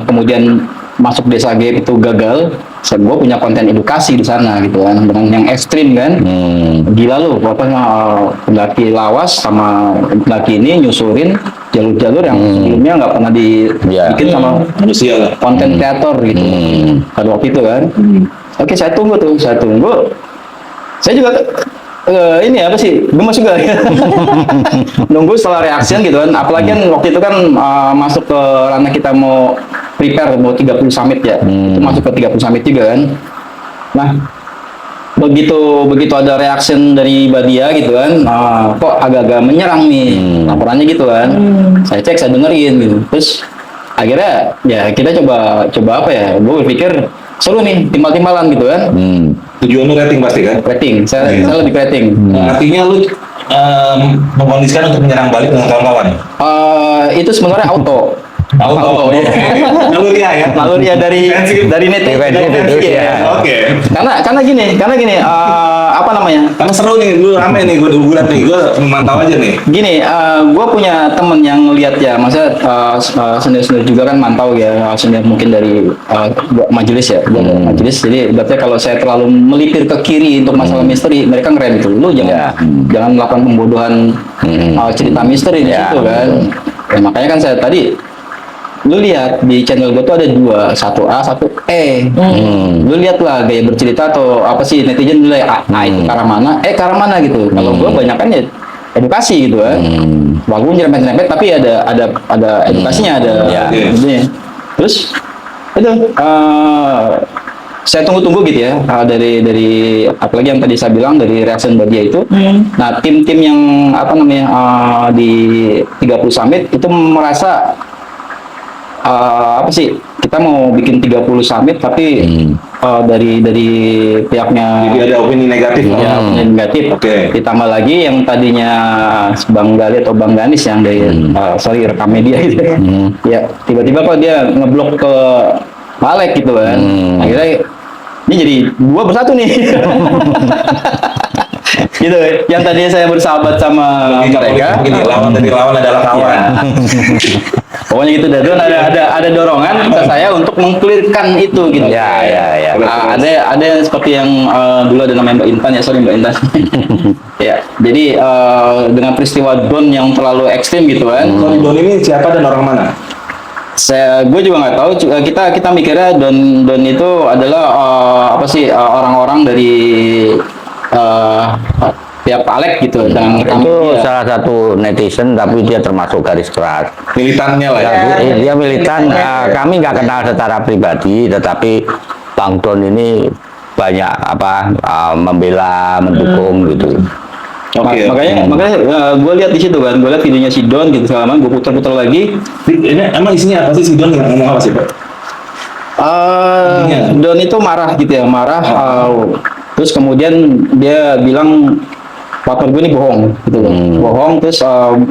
kemudian masuk desa gaib itu gagal, gue punya konten edukasi di sana gitu kan, dengan yang ekstrim kan. Gila lu, pendaki lawas sama pendaki ini nyusurin jalur-jalur yang sebelumnya nggak pernah dibikin sama Manusia lah. konten kreator gitu pada waktu itu kan. Oke, saya tunggu. Saya juga ini apa sih, gemes juga nunggu setelah reaction gitu kan. Apalagi kan waktu itu kan masuk ke ranah kita mau prepare mau 30 summit ya, itu masuk ke 30 summit juga kan. Nah, begitu ada reaction dari Badia gitu kan, kok agak-agak menyerang nih laporannya gitu kan. Saya cek, saya dengerin gitu. Terus akhirnya ya kita coba apa ya, gue berpikir seru nih, timbal-timbalan gitu kan. Tujuan lu rating pasti kan? Rating, saya lebih rating. Artinya lu mengkondisikan untuk menyerang balik dengan kawan-kawan. Itu sebenarnya auto. Auto. Naluriah ya. Naluriah dari Defensif itu, ya. ya. Oke. Karena gini, apa namanya? Karena seru nih, gue rame nih, gue udah bulan nih, gue memantau aja nih. Gini, gue punya temen yang lihat ya, maksudnya senior-senior juga kan mantau ya, senior mungkin dari majelis ya, majelis. Jadi berarti kalau saya terlalu melipir ke kiri untuk masalah misteri, mereka ngeren gitu. Lu jangan melakukan pembodohan cerita misteri di situ kan. Ya, makanya kan saya tadi, lu lihat di channel gue tuh ada dua, satu A, satu E. Lu lihat lah gaya bercerita atau apa sih netizen nilai itu ke arah mana, ke arah mana gitu. Kalau gue banyak kan ya edukasi gitu kan. Walaupun nyerempet-nyerempet tapi ada edukasinya, ada ininya. Terus itu saya tunggu gitu ya, dari apalagi yang tadi saya bilang dari reaction Badia itu. Nah, tim-tim yang apa namanya di 30 summit itu merasa apa sih, kita mau bikin 30 summit tapi dari pihaknya Jadi ada opini negatif. ya, opini negatif. Oke. Ditambah lagi yang tadinya Bang Gali atau Bang Ganis yang dari rekam media gitu ya, tiba-tiba kok dia ngeblok ke Malek gitu kan. Akhirnya ini jadi dua bersatu nih. Gitu, yang tadinya saya bersahabat sama mereka, Begini, lawan adalah kawan. pokoknya gitu dah. Dan ada dorongan ke saya untuk mengklirkan itu gitu. Ya. Ada seperti yang dulu ada namanya Mbak Intan ya, sorry Mbak Intan. Ya, jadi dengan peristiwa Don yang terlalu ekstrim gitu kan. Don ini siapa dan orang mana? Gue juga nggak tahu. Kita mikirnya Don itu adalah apa sih, orang-orang dari pihak Pak Alek gitu. Dan Itu salah satu netizen tapi dia termasuk garis keras. Militannya lah ya. Dia militan. Kami nggak kenal secara pribadi, tetapi Bang Don ini banyak membela, mendukung gitu. Oke. Makanya gue lihat di situ kan, gue lihat videonya si Don gitu, selama gue putar-putar lagi. Ini emang isinya apa sih, si Don yang ngomong apa sih, Pak? Don itu marah gitu ya, terus kemudian dia bilang partner gue ini bohong gitu loh. Bohong, terus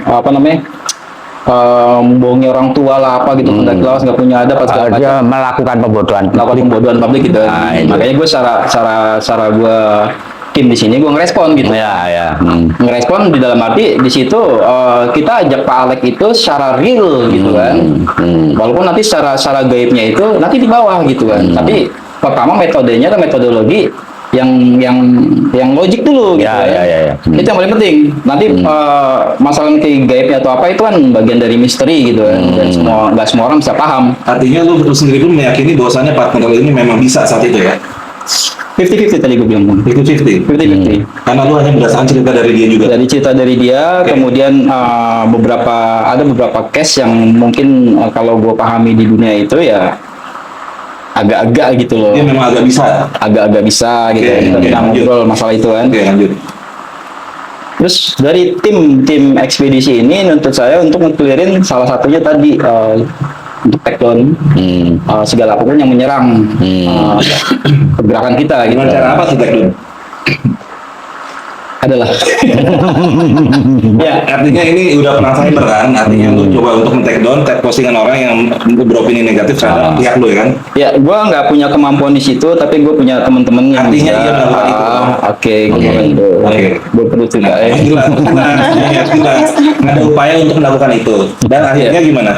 apa namanya, membohongi orang tua lah apa gitu, pendaki lawas nggak punya ada pas Dia melakukan pembodohan. melakukan pembodohan publik gitu. Nah, itu. Makanya gue cara gue Kim di sini, gue ngerespon gitu. Ya, ya. Ngerespon di dalam arti di situ kita ajak Pak Alek itu secara real gitu kan. Walaupun nanti secara gaibnya itu nanti di bawah gitu kan. Tapi pertama metodenya atau metodologi yang logik dulu gitu Ya, kan. ya. Itu yang paling penting. Nanti masalah nanti gaibnya atau apa itu kan bagian dari misteri gitu kan. Dan nggak semua orang bisa paham. Artinya lu sendiri pun meyakini bahwasannya partner lu ini memang bisa saat itu ya? 50-50 tadi gue bilang. 50-50? 50-50. Karena lu hanya berdasarkan cerita dari dia juga? Dari cerita dari dia, kemudian ada beberapa case yang mungkin kalau gue pahami di dunia itu ya agak-agak gitu loh. Dia memang agak bisa? Agak-agak bisa gitu. Kita Oke, tidak lanjut. ngobrol masalah itu kan. Oke, lanjut. Terus dari tim ekspedisi ini nuntut saya untuk ngeclearin salah satunya tadi untuk take down segala apapun yang menyerang pergerakan kita gitu. Dengan cara apa tuh, Tekdun? Adalah Ya, artinya ini udah perang cyber kan? Artinya lu coba untuk men-take down postingan orang yang beropini negatif terhadap pihak lu ya kan? ya, gue nggak punya kemampuan di situ, tapi gue punya teman-teman yang Artinya bisa. dia melakukan itu. Oke, gue gitu. Oke. Gue perlu cerita ya. Jelas. Ada upaya untuk melakukan itu. Dan akhirnya gimana?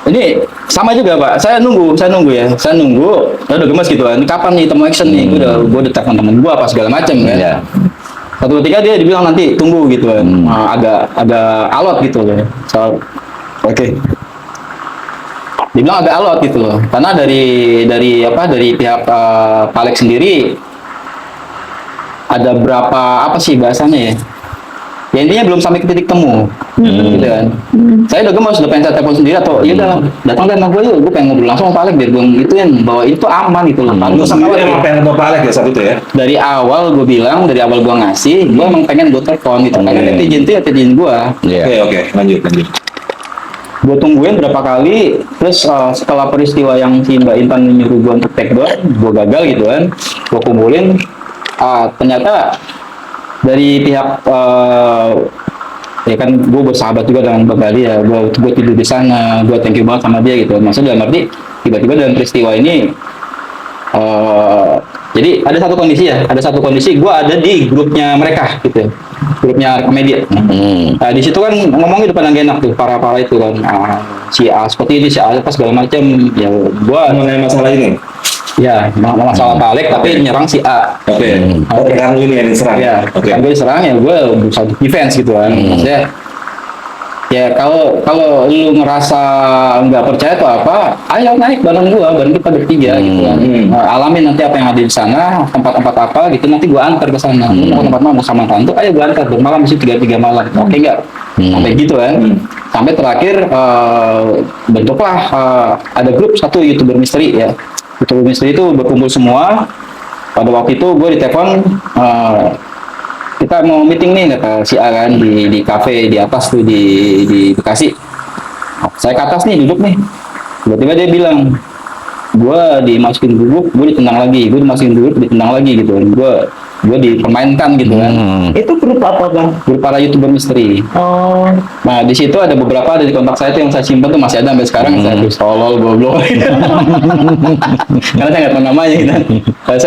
Ini sama juga Pak, saya nunggu ya, saya udah gemes gitu kan, kapan nih temu action nih, gue udah telepon temen gue apa segala macam kan. Ya. Satu ketika dia dibilang nanti tunggu gitu kan, agak alot gitu loh. Oke. Dibilang agak alot gitu loh, karena dari pihak Pak Alex sendiri ada berapa apa sih bahasanya ya? Ya intinya belum sampai ke titik temu, gitu kan. Saya udah gemes, udah pengen saya telepon sendiri atau ya udah datang deh sama gue yuk, gue pengen ngobrol langsung sama Pak Alex biar gue gituin bahwa itu aman gitu loh. Karena Lu gue sama sendiri Alex emang pengen ke Pak Alek ya saat itu ya? dari awal gue bilang, dari awal gue ngasih, gue emang pengen gue telepon gitu. Karena netizen itu ya netizen gue. Iya. Oke, lanjut. Gue tungguin berapa kali, terus setelah peristiwa yang si Mbak Intan menyuruh gue untuk take down, gue gagal gitu kan. Gue kumpulin, ternyata dari pihak ya kan gue bersahabat juga dengan Mbak Gali ya, gue tidur di sana, gue thank you banget sama dia gitu. Maksudnya dalam arti tiba-tiba dalam peristiwa ini jadi ada satu kondisi gue ada di grupnya mereka gitu, grupnya media. Nah, di situ kan ngomongnya udah pada gak enak tuh para itu kan, si A seperti ini, si A apa segala macam ya. Gue Mengenai masalah ini? ya masalah Pak Alek tapi nyerang si A. Oke. Oh, terkadang ini yang diserang? Ya, Oke. kan gue diserang ya gue berusaha defense gitu kan. Maksudnya ya kalau lu ngerasa nggak percaya atau apa, ayo naik bareng kita bertiga gitu kan. Alamin nanti apa yang ada di sana, tempat-tempat apa gitu, nanti gue antar ke sana. Lu mau tempat mana, mau sama tante, ayo gue antar bermalam di situ 3 malam. Oke nggak? Sampai gitu kan. Sampai terakhir bentuklah ada grup satu YouTuber misteri ya. YouTuber misteri itu berkumpul semua. Pada waktu itu gue ditelepon, kita mau meeting nih kata si A kan di kafe di atas tuh di Bekasi. Saya ke atas nih duduk nih. Tiba-tiba dia bilang, gue dimasukin grup, gue ditendang lagi, gue dimasukin grup, ditendang lagi gitu. Gue dipermainkan gitu kan. Itu grup apa bang? Grup para YouTuber misteri. Oh, Nah di situ ada beberapa dari kontak saya tuh yang saya simpan tuh masih ada sampai sekarang. Saya tuh tolol goblok. Karena saya nggak tahu namanya gitu. Nah,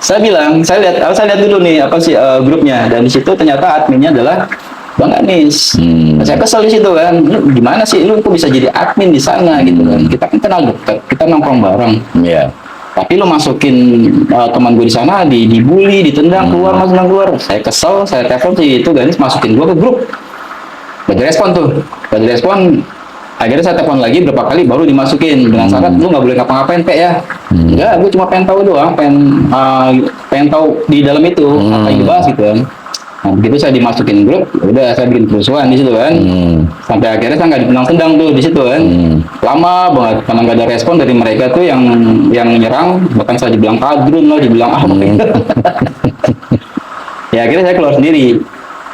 saya bilang, saya lihat dulu nih apa sih grupnya, dan di situ ternyata adminnya adalah Bang Anis. Nah, saya kesel di situ kan, lu gimana sih lu kok bisa jadi admin di sana gitu kan? Kita kan kenal dokter, kita nongkrong bareng. Iya. Tapi lu masukin teman gue di sana dibully, ditendang keluar. Saya kesel, saya telepon si itu Ganis masukin gue ke grup. Gak direspon tuh, akhirnya saya telepon lagi berapa kali baru dimasukin dengan syarat lu nggak boleh ngapa-ngapain Pe ya. Enggak, gue cuma pengen tahu doang, pengen tahu di dalam itu apa yang dibahas gitu kan. Nah, begitu saya dimasukin grup, udah saya bikin kerusuhan di situ kan. Sampai akhirnya saya nggak ditendang tuh di situ kan. Lama banget karena nggak ada respon dari mereka tuh yang nyerang, bahkan saya dibilang kadrun lah, dibilang apa gitu. Ya akhirnya saya keluar sendiri.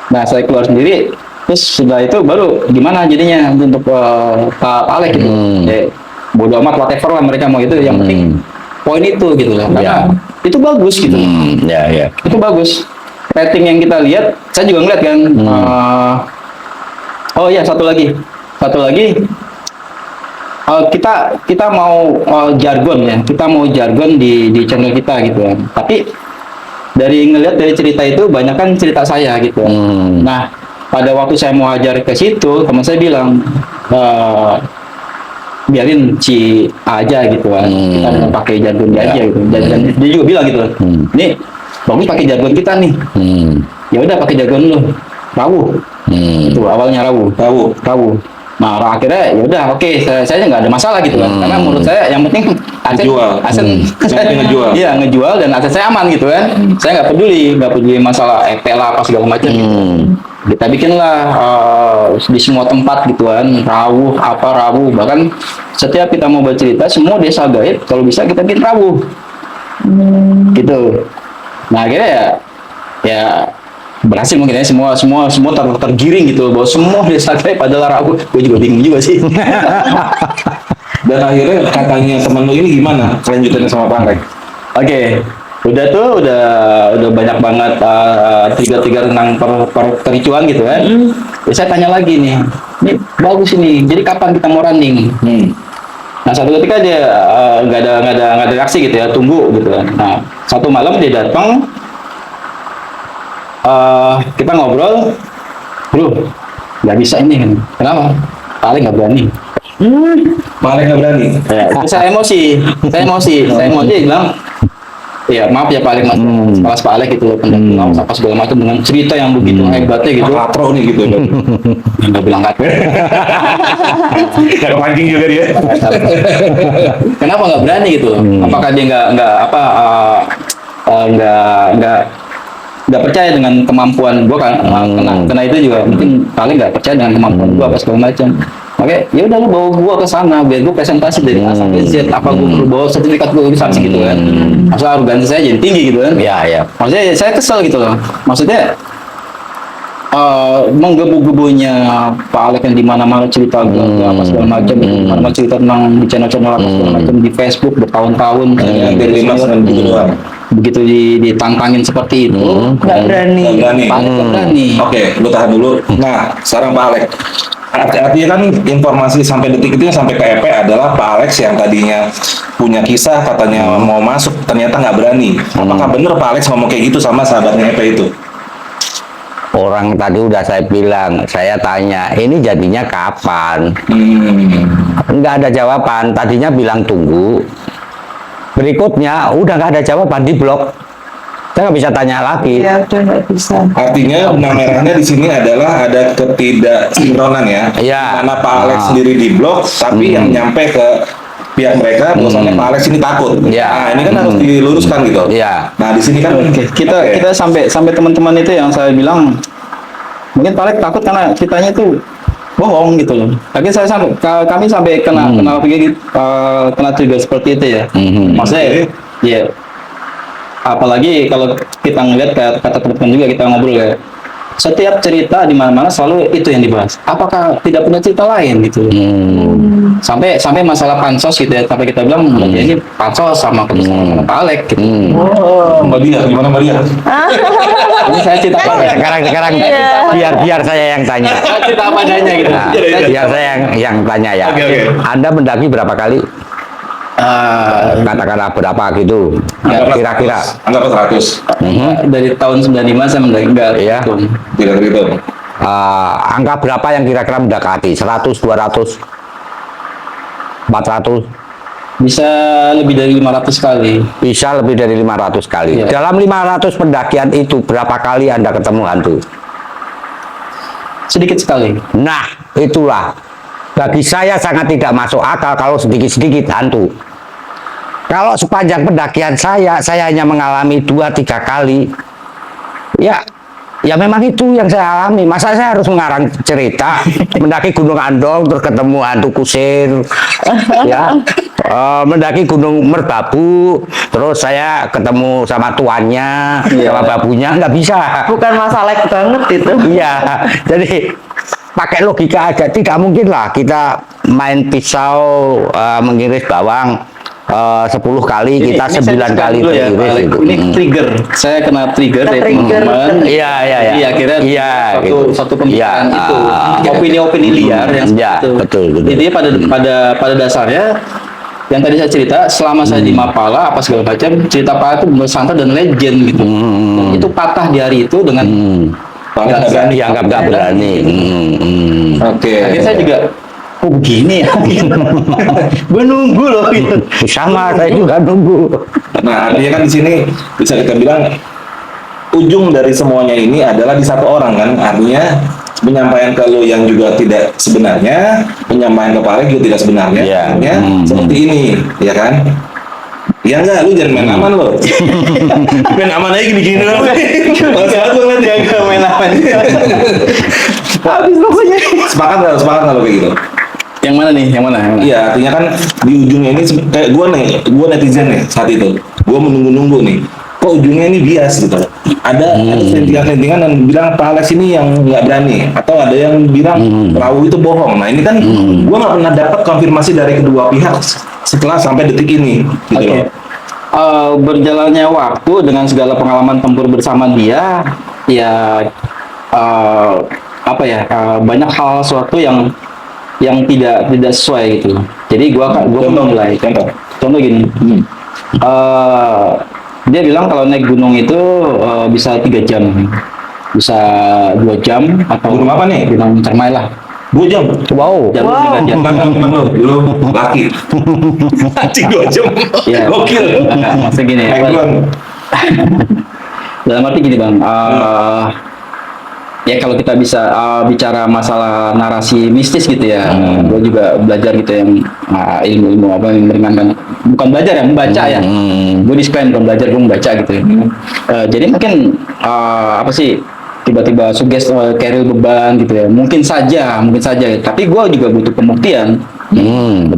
Nah, saya keluar sendiri, terus setelah itu baru gimana jadinya untuk Pak Alek gitu. Ya, bodo amat whatever lah mereka mau itu, yang penting poin itu gitu loh. Karena itu bagus gitu. Ya. Itu bagus. Rating yang kita lihat, saya juga ngeliat kan. Oh iya, satu lagi. Kita mau jargon ya, kita mau jargon di channel kita gitu kan. Tapi dari ngelihat dari cerita itu banyak kan cerita saya gitu. Nah, pada waktu saya mau ajar ke situ, teman saya bilang biarin si A aja gitu kan, kita mau pakai jargon dia aja gitu. Dan dia juga bilang gitu, nih bagus pakai jargon kita nih. Ya udah pakai jargon lu, rawuh. Itu awalnya rawuh. Nah, akhirnya ya udah oke, saya nggak ada masalah gitu kan. Karena menurut saya yang penting aset ngejual. Iya, ngejual dan aset saya aman gitu kan. Saya nggak peduli masalah EP lah apa segala macam gitu. Kita bikinlah di semua tempat gitu kan, rawuh bahkan setiap kita mau bercerita semua desa gaib kalau bisa kita bikin rawuh. Gitu. Nah, akhirnya ya berhasil mungkin ya, semua tergiring gitu bahwa semua desa gaib adalah rawuh. Gue juga bingung juga sih. Dan akhirnya katanya temen lu ini gimana kelanjutannya sama Pak Alek? Oke, udah banyak banget trigger tentang kericuan gitu kan. Ya, saya tanya lagi nih, ini bagus ini. Jadi kapan kita mau running? Nah, satu ketika dia nggak ada reaksi gitu ya, tunggu gitu kan. Nah, satu malam dia datang, kita ngobrol, bro, nggak bisa ini kan? Kenapa? Paling nggak berani. Pak Alek nggak berani. Ya, itu saya emosi bilang, ya maaf ya Pak Alek, mas Pak Alek gitu loh, pendamping apa segala macam dengan cerita yang begitu hebatnya gitu. Katro nih gitu. Nggak bilang katro. Gak kepancing juga dia. Kenapa nggak berani gitu? Apakah dia nggak percaya dengan kemampuan gua kan? Karena itu juga mungkin paling nggak percaya dengan kemampuan gua apa segala macam. Oke, ya udah lu bawa gua ke sana biar gua presentasi dari A sampai Z. Apa gua perlu bawa sertifikat gua saksi gitu kan? Maksudnya arogansi saya jadi tinggi gitu kan? Iya. Maksudnya saya kesel gitu loh. Maksudnya menggebu-gebunya Pak Alek yang di mana-mana cerita apa segala macam, mana-mana cerita tentang di channel-channel apa segala macam di Facebook bertahun-tahun, Dari 5 sampai gitu doang. begitu ditantangin seperti itu, Nggak berani. Pak Alek nggak berani. Oke, lu tahan dulu. Nah, sekarang Pak Alek. Artinya kan informasi sampai detik itu yang sampai ke EP adalah Pak Alex yang tadinya punya kisah katanya mau masuk ternyata nggak berani. Apakah benar Pak Alex ngomong kayak gitu sama sahabatnya EP itu? Orang tadi udah saya bilang, saya tanya, ini jadinya kapan? Nggak ada jawaban. Tadinya bilang tunggu. Berikutnya udah nggak ada jawaban, di blok. Saya nggak bisa tanya lagi. Ya udah nggak bisa. Artinya benang merahnya di sini adalah ada ketidaksinkronan ya. Iya. Karena Pak Alex sendiri di blok, tapi yang nyampe ke pihak mereka, bahwasannya Pak Alex ini takut. Iya. Nah, ini kan harus diluruskan gitu. Iya. Nah, di sini kan Kita sampai teman-teman itu yang saya bilang mungkin Pak Alek takut karena ceritanya itu bohong gitu loh. Tapi kami sampai kena trigger seperti itu ya. Maksudnya ya apalagi kalau kita ngeliat kata teman-teman juga kita ngobrol ya. Setiap cerita di mana-mana selalu itu yang dibahas. Apakah tidak punya cerita lain gitu? Sampai masalah pansos gitu ya. Sampai kita bilang berarti ini pansos sama kebesaran Pak Alek gitu. Mbak Dia, gimana Mbak Dia? Ini saya cerita apa ya? Sekarang biar saya yang tanya. Saya cerita apa adanya gitu. Nah, biar saya yang tanya ya. Oke. Anda mendaki berapa kali? Katakanlah berapa gitu? Kira-kira. Anggap 100. Dari tahun 95 saya mendaki enggak Iya. hitung. Tidak gitu. Angka berapa yang kira-kira mendekati? 100, 200, 400? Bisa lebih dari 500 kali. Bisa lebih dari 500 kali. Iya. Dalam 500 pendakian itu berapa kali Anda ketemu hantu? Sedikit sekali. Nah, itulah. Bagi saya sangat tidak masuk akal kalau sedikit-sedikit hantu. Kalau sepanjang pendakian saya hanya mengalami 2-3 kali. Ya memang itu yang saya alami. Masa saya harus mengarang cerita mendaki Gunung Andong terus ketemu hantu kusir, ya, mendaki Gunung Merbabu terus saya ketemu sama tuannya, sama babunya, nggak bisa. Bukan masalah banget itu. Iya, jadi pakai logika aja, tidak mungkin lah kita main pisau mengiris bawang 10 kali, kita 9 kali dulu ya, Pak Alek. gitu. Ini trigger. Saya kena trigger dari teman-teman. Iya. Jadi akhirnya satu pembicaraan Iya, itu opini-opini liar yang Iya, seperti itu. betul. Jadi pada dasarnya yang tadi saya cerita, selama saya di Mapala apa segala macam, cerita Pak itu bersantau dan legend gitu. Dan itu patah di hari itu dengan Nggak berani. dianggap nggak berani. Oke. akhirnya saya juga, oh begini ya. Gue nunggu loh gitu. Sama saya juga nunggu. Nah, artinya kan di sini bisa kita bilang ujung dari semuanya ini adalah di satu orang kan. Artinya penyampaian ke lo yang juga tidak sebenarnya, penyampaian ke Pak Alex juga tidak sebenarnya. Iya. Artinya seperti ini, ya kan? Ya enggak, lu jangan main aman lo. Main aman aja gini-gini loh. Masalah gue liat ya. Gak main aman. Habis pokoknya. Sepakat nggak lo kayak gitu? Yang mana nih? Yang mana? Iya, artinya kan di ujungnya ini kayak gue netizen nih saat itu. Gue menunggu-nunggu nih. Kok ujungnya ini bias gitu. Ada sentilan-sentilan yang bilang Pak Alex ini yang nggak berani, atau ada yang bilang Rawu itu bohong. Nah ini kan gue nggak pernah dapat konfirmasi dari kedua pihak setelah sampai detik ini. Gitu Oke. loh. Berjalannya waktu dengan segala pengalaman tempur bersama dia, ya banyak hal suatu yang tidak sesuai gitu. Jadi gua mulai contoh gini. Dia bilang kalau naik gunung itu bisa 3 jam, bisa 2 jam, atau Gunung apa nih? Gunung Cermai lah. 2 jam. Wow. Jam 3 jam. Dulu laki. Anjing 2 jam. Iya. Gokil. Maksudnya gini. Naik drone. Dalam arti gini bang, ya kalau kita bisa bicara masalah narasi mistis gitu ya, gue juga belajar gitu yang ilmu-ilmu apa yang meringankan, bukan belajar ya, membaca ya. Gue disclaim bukan belajar, gue membaca gitu ya. Jadi mungkin apa sih tiba-tiba sugest carry beban gitu ya, mungkin saja. Tapi gue juga butuh pembuktian.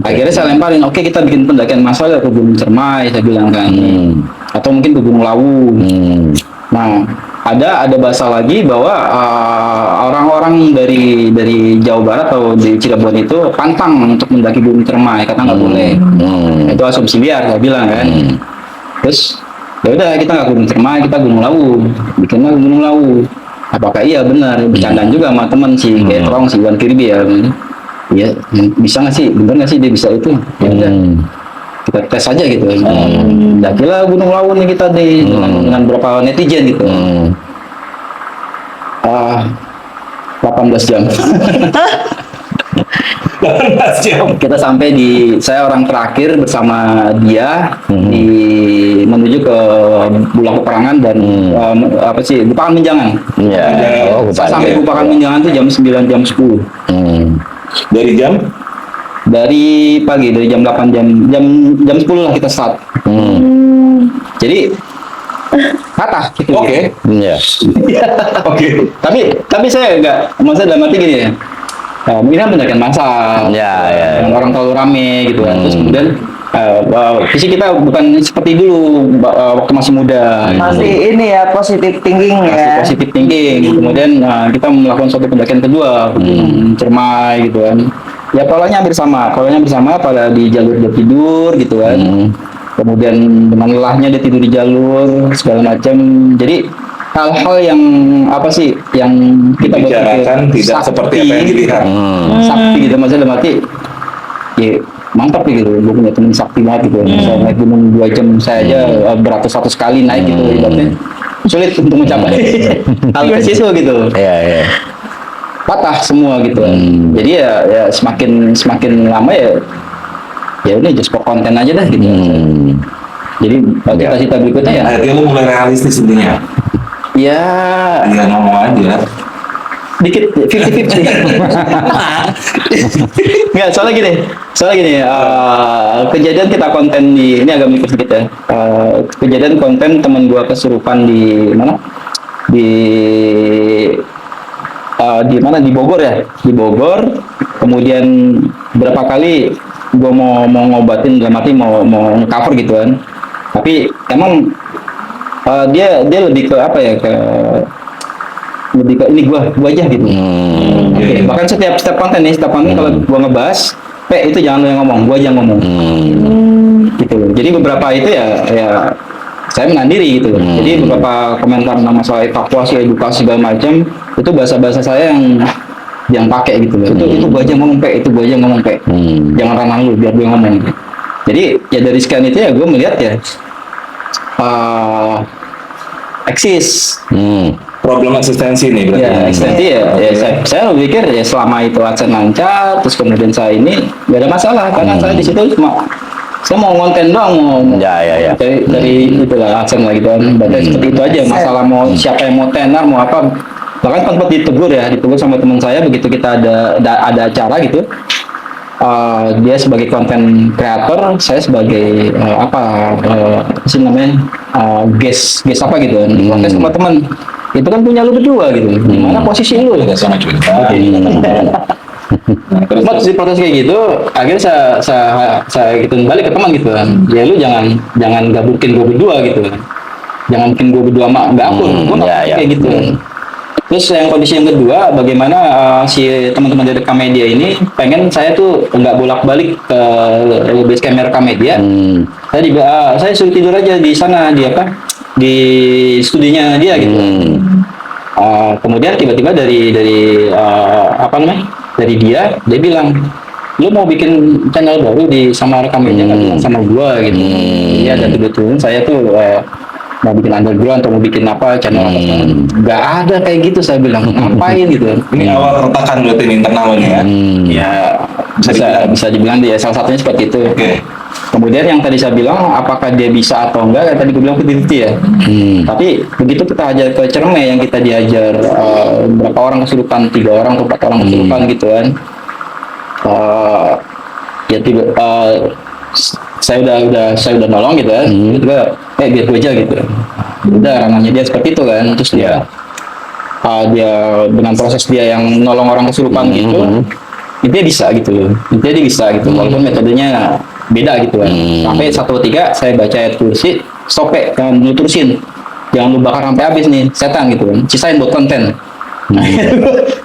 Akhirnya saya lemparin, oke kita bikin pendakian massal ke Gunung Cermai, saya bilang kan, atau mungkin ke Gunung Lawu. Nah, ada bahasa lagi bahwa orang-orang dari Jawa Barat atau di Cirebon itu pantang untuk mendaki Gunung Cermai, kata nggak boleh. Itu asumsi liar, saya bilang kan. Terus ya udah kita nggak Gunung Cermai, kita Gunung Lawu, bikinlah Gunung Lawu. Apakah iya benar? Bercandaan juga sama teman si Ketrong, si Iwan Kirby ya. Iya, bisa nggak sih? Bener nggak sih dia bisa itu? Ya udah, kita tes aja gitu. Dakilah Gunung Lawu nih kita dengan beberapa netizen gitu. 18 jam. 18 jam. Kita sampai saya orang terakhir bersama dia menuju ke Bulak Peperangan dan Bupakan Minjangan. Iya. Oh, Sampai Bupakan Minjangan tuh jam 9, jam 10. Dari jam? Dari pagi, dari jam 8, jam 10 lah kita start. Jadi patah gitu. Oke. Iya. Oke. Tapi saya enggak, maksudnya dalam arti gini ya. Ini kan pendakian massal, Ya. orang terlalu rame gitu kan. Terus kemudian visi kita bukan seperti dulu waktu masih muda. Masih ini ya, positive thinking Masih ya. positif thinking. Kemudian kita melakukan suatu pendakian kedua, Cermai gitu kan. Ya polanya hampir sama pada di jalur dia tidur gitu kan. Kemudian dengan lelahnya dia tidur di jalur segala macam. Jadi hal-hal yang apa sih yang kita Bicarakan tidak seperti apa yang dilihat. sakti gitu, maksudnya dalam arti ya mantap gitu, gue punya temen sakti banget gitu. Saya naik gunung 2 jam, saya aja beratus-ratus kali naik gitu, ibaratnya sulit untuk mencapai hal itu gitu. Iya. Patah semua gitu. Jadi ya semakin lama ya udah just for konten aja dah gitu. Jadi cita-cita berikutnya ya Akhirnya lu mulai realistis intinya. ya Ya ngomong aja. dikit 50-50. Nggak, soalnya gini kejadian kita konten ini agak mikir sedikit ya. Kejadian konten teman gua kesurupan di mana, di mana, di Bogor ya, di Bogor. Kemudian berapa kali gua mau ngobatin, dalam arti mau cover gitu kan, tapi emang dia lebih ke apa ya, lebih ke ini gua aja gitu. Oke, bahkan setiap konten kalau gua ngebahas, itu jangan lo yang ngomong, gua aja yang ngomong. Gitu. Jadi beberapa itu ya saya menandiri gitu. Jadi beberapa komentar masalah evakuasi, edukasi segala macam, itu bahasa saya yang pakai gitu. Itu gua aja ngomong, itu gua aja ngomong, jangan ranah lu, biar gua ngomong. Jadi ya dari sekian itu ya gue melihat ya eksis. Problem eksistensi nih berarti. Ya, eksistensi ya saya berpikir ya selama itu AdSense lancar, terus kemudian saya ini gak ada masalah karena saya di situ cuma saya mau konten doang, mau Ya. dari itulah AdSense lah gitu kan. Berarti seperti itu aja, masalah mau siapa yang mau tenar mau apa. Bahkan sempat ditegur sama teman saya begitu kita ada acara gitu. Dia sebagai konten kreator, saya sebagai apa sih namanya guest apa gitu kan. Konten sama teman itu kan punya lu berdua gitu. Gimana posisi lu? Sama cuy. Terus di protes kayak gitu, akhirnya saya gitu balik ke teman gitu kan. Ya lu jangan gabukin gue berdua gitu kan. Jangan bikin gue berdua nggak akur. Gue nggak kayak gitu. Terus yang kondisi yang kedua, bagaimana si teman-teman dari Rekamedia ini pengen saya tuh nggak bolak-balik ke base camp Rekamedia. Saya suruh tidur aja di sana di studinya dia gitu. Kemudian tiba-tiba dari dari dia bilang, lu mau bikin channel baru sama Rekamedia nggak bilang sama gua gitu. Iya, dan kebetulan saya tuh mau bikin underground atau mau bikin apa channel nggak ada kayak gitu. Saya bilang ngapain gitu. Ini awal retakan berarti ini internal ini ya. Ya bisa dibilang dia salah satunya seperti itu. Oke. Kemudian yang tadi saya bilang apakah dia bisa atau enggak, tadi gue bilang 50-50 ya. Tapi begitu kita ajar ke Cerme yang kita diajar berapa orang kesurupan, 3 orang atau 4 orang kesurupan gitu kan. Saya udah nolong gitu kan. Tiba-tiba biar gue aja gitu. Udah ranahnya dia seperti itu kan. Terus dia dengan proses dia yang nolong orang kesurupan gitu, dia bisa gitu. Dia bisa gitu. Walaupun metodenya beda gitu kan. Sampai 1-3 saya baca ayat kursi, stopek, jangan lu terusin. Jangan lu bakar sampai habis nih, setan gitu kan. Sisain buat konten.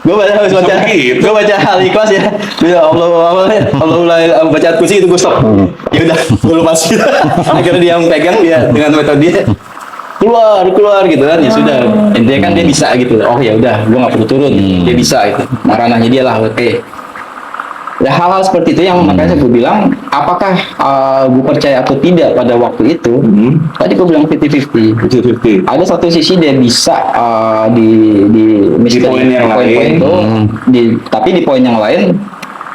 Gue baca hal ikhlas ya. Allah baca ayat kursi itu gue stop. Ya udah, gue lepasin. Akhirnya dia yang pegang dia dengan metode dia keluar gitu kan. Ya sudah, intinya kan dia bisa gitu. Oh ya udah, gue nggak perlu turun. Dia bisa itu. Nah, ranahnya dia lah, oke. Ya hal-hal seperti itu yang makanya gue bilang apakah gue percaya atau tidak pada waktu itu. Tadi gue bilang 50-50. Ada satu sisi dia bisa di poin yang lain itu, tapi di poin yang lain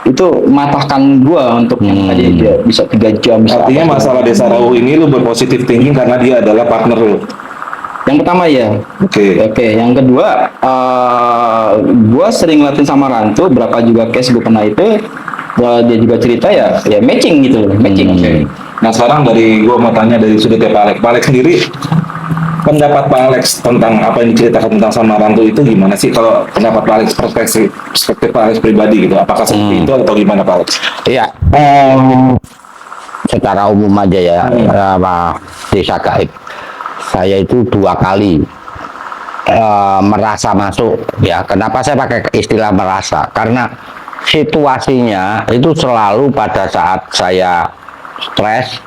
itu matahkan gue untuk yang tadi dia bisa 3 jam. Artinya masalah Desa Rawu ini lu berpositif thinking karena dia adalah partner lu. Yang pertama ya. Oke. Yang kedua, gue sering latihan sama Rantu, berapa juga case gue pernah itu, dia juga cerita ya matching gitu, matching. Nah sekarang gue mau tanya dari sudutnya Pak Alex sendiri, pendapat Pak Alex tentang apa yang diceritakan tentang sama Rantu itu gimana sih? Kalau pendapat Pak Alex, perspektif Pak Alex pribadi gitu, apakah seperti itu atau gimana Pak Alex? Iya, secara umum aja ya, desa gaib. Saya itu 2 kali merasa masuk ya. Kenapa saya pakai istilah merasa? Karena situasinya itu selalu pada saat saya stres,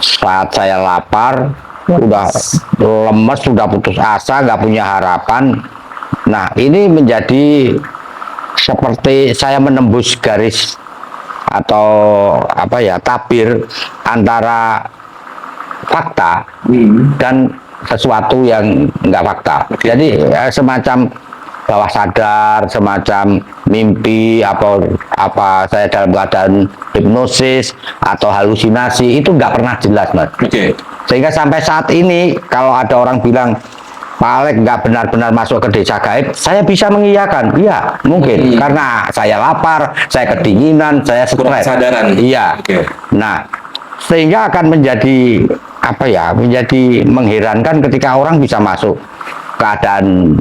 saat saya lapar, udah lemes, sudah putus asa, nggak punya harapan. Nah, ini menjadi seperti saya menembus garis atau tabir antara fakta dan sesuatu yang enggak fakta. Jadi semacam bawah sadar, semacam mimpi apa saya dalam keadaan hipnosis atau halusinasi itu enggak pernah jelas, Mas. Sehingga sampai saat ini kalau ada orang bilang Pak Alex nggak benar-benar masuk ke desa gaib, saya bisa mengiyakan, iya mungkin karena saya lapar, saya kedinginan, saya stres. Kesadaran. Iya. Nah, sehingga akan menjadi menjadi mengherankan ketika orang bisa masuk keadaan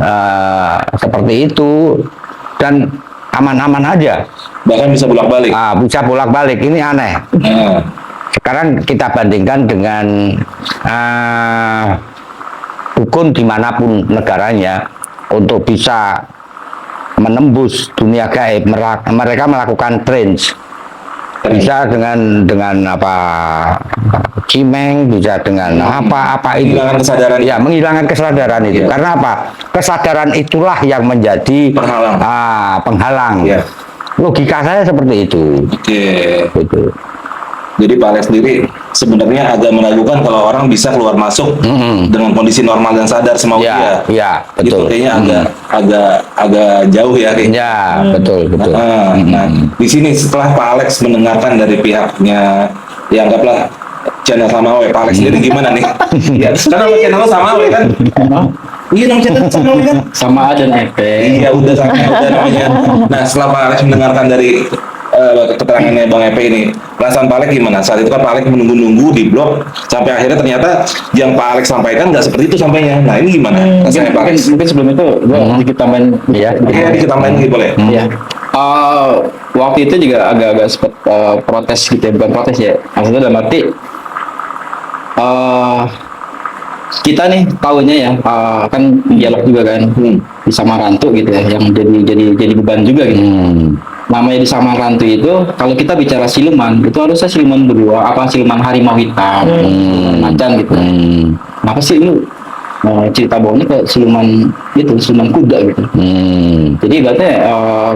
seperti itu dan aman-aman aja. Bahkan bisa bolak-balik. Bisa bolak-balik, ini aneh. Sekarang kita bandingkan dengan dukun dimanapun negaranya untuk bisa menembus dunia gaib, mereka melakukan trance. Bisa dengan cimeng, bisa dengan apa itu. Menghilangkan kesadaran. Ya, menghilangkan kesadaran itu. Karena apa? Kesadaran itulah yang menjadi penghalang. Logika saya seperti itu. Gitu. Jadi Pak Alex sendiri sebenarnya agak meragukan kalau orang bisa keluar masuk dengan kondisi normal dan sadar semau dia. Iya, Itu betul. kayaknya agak jauh ya. Kayak. Ya, betul, betul. Nah, di sini setelah Pak Alex mendengarkan dari pihaknya, ya anggaplah channel Samawe, Pak Alex sendiri gimana nih? Ya, karena channel Samawe kan? Iya dong, channel Samawe kan? Sama dan efek. Iya udah sama udah namanya. Nah setelah Pak Alex mendengarkan dari keterangannya Bang Epe ini, perasaan Pak Alex gimana? Saat itu kan Pak Alex menunggu-nunggu di blog sampai akhirnya ternyata yang Pak Alex sampaikan nggak seperti itu sampainya. Nah ini gimana? Rasanya Pak Alex? Mungkin sebelum itu gue sedikit tambahin. Iya. Oke, dikit tambahin gitu boleh? Iya. Waktu itu juga agak-agak sempat protes gitu ya, bukan protes ya. Maksudnya dalam arti kita nih tahunya ya kan dialog juga kan di Samarantu gitu ya, yang jadi beban juga gitu. Namanya di Samarantu itu kalau kita bicara siluman itu harusnya siluman berdua, apa siluman harimau hitam, macan gitu. Kenapa sih lu cerita bawahnya ke siluman itu, siluman kuda gitu. Jadi ibaratnya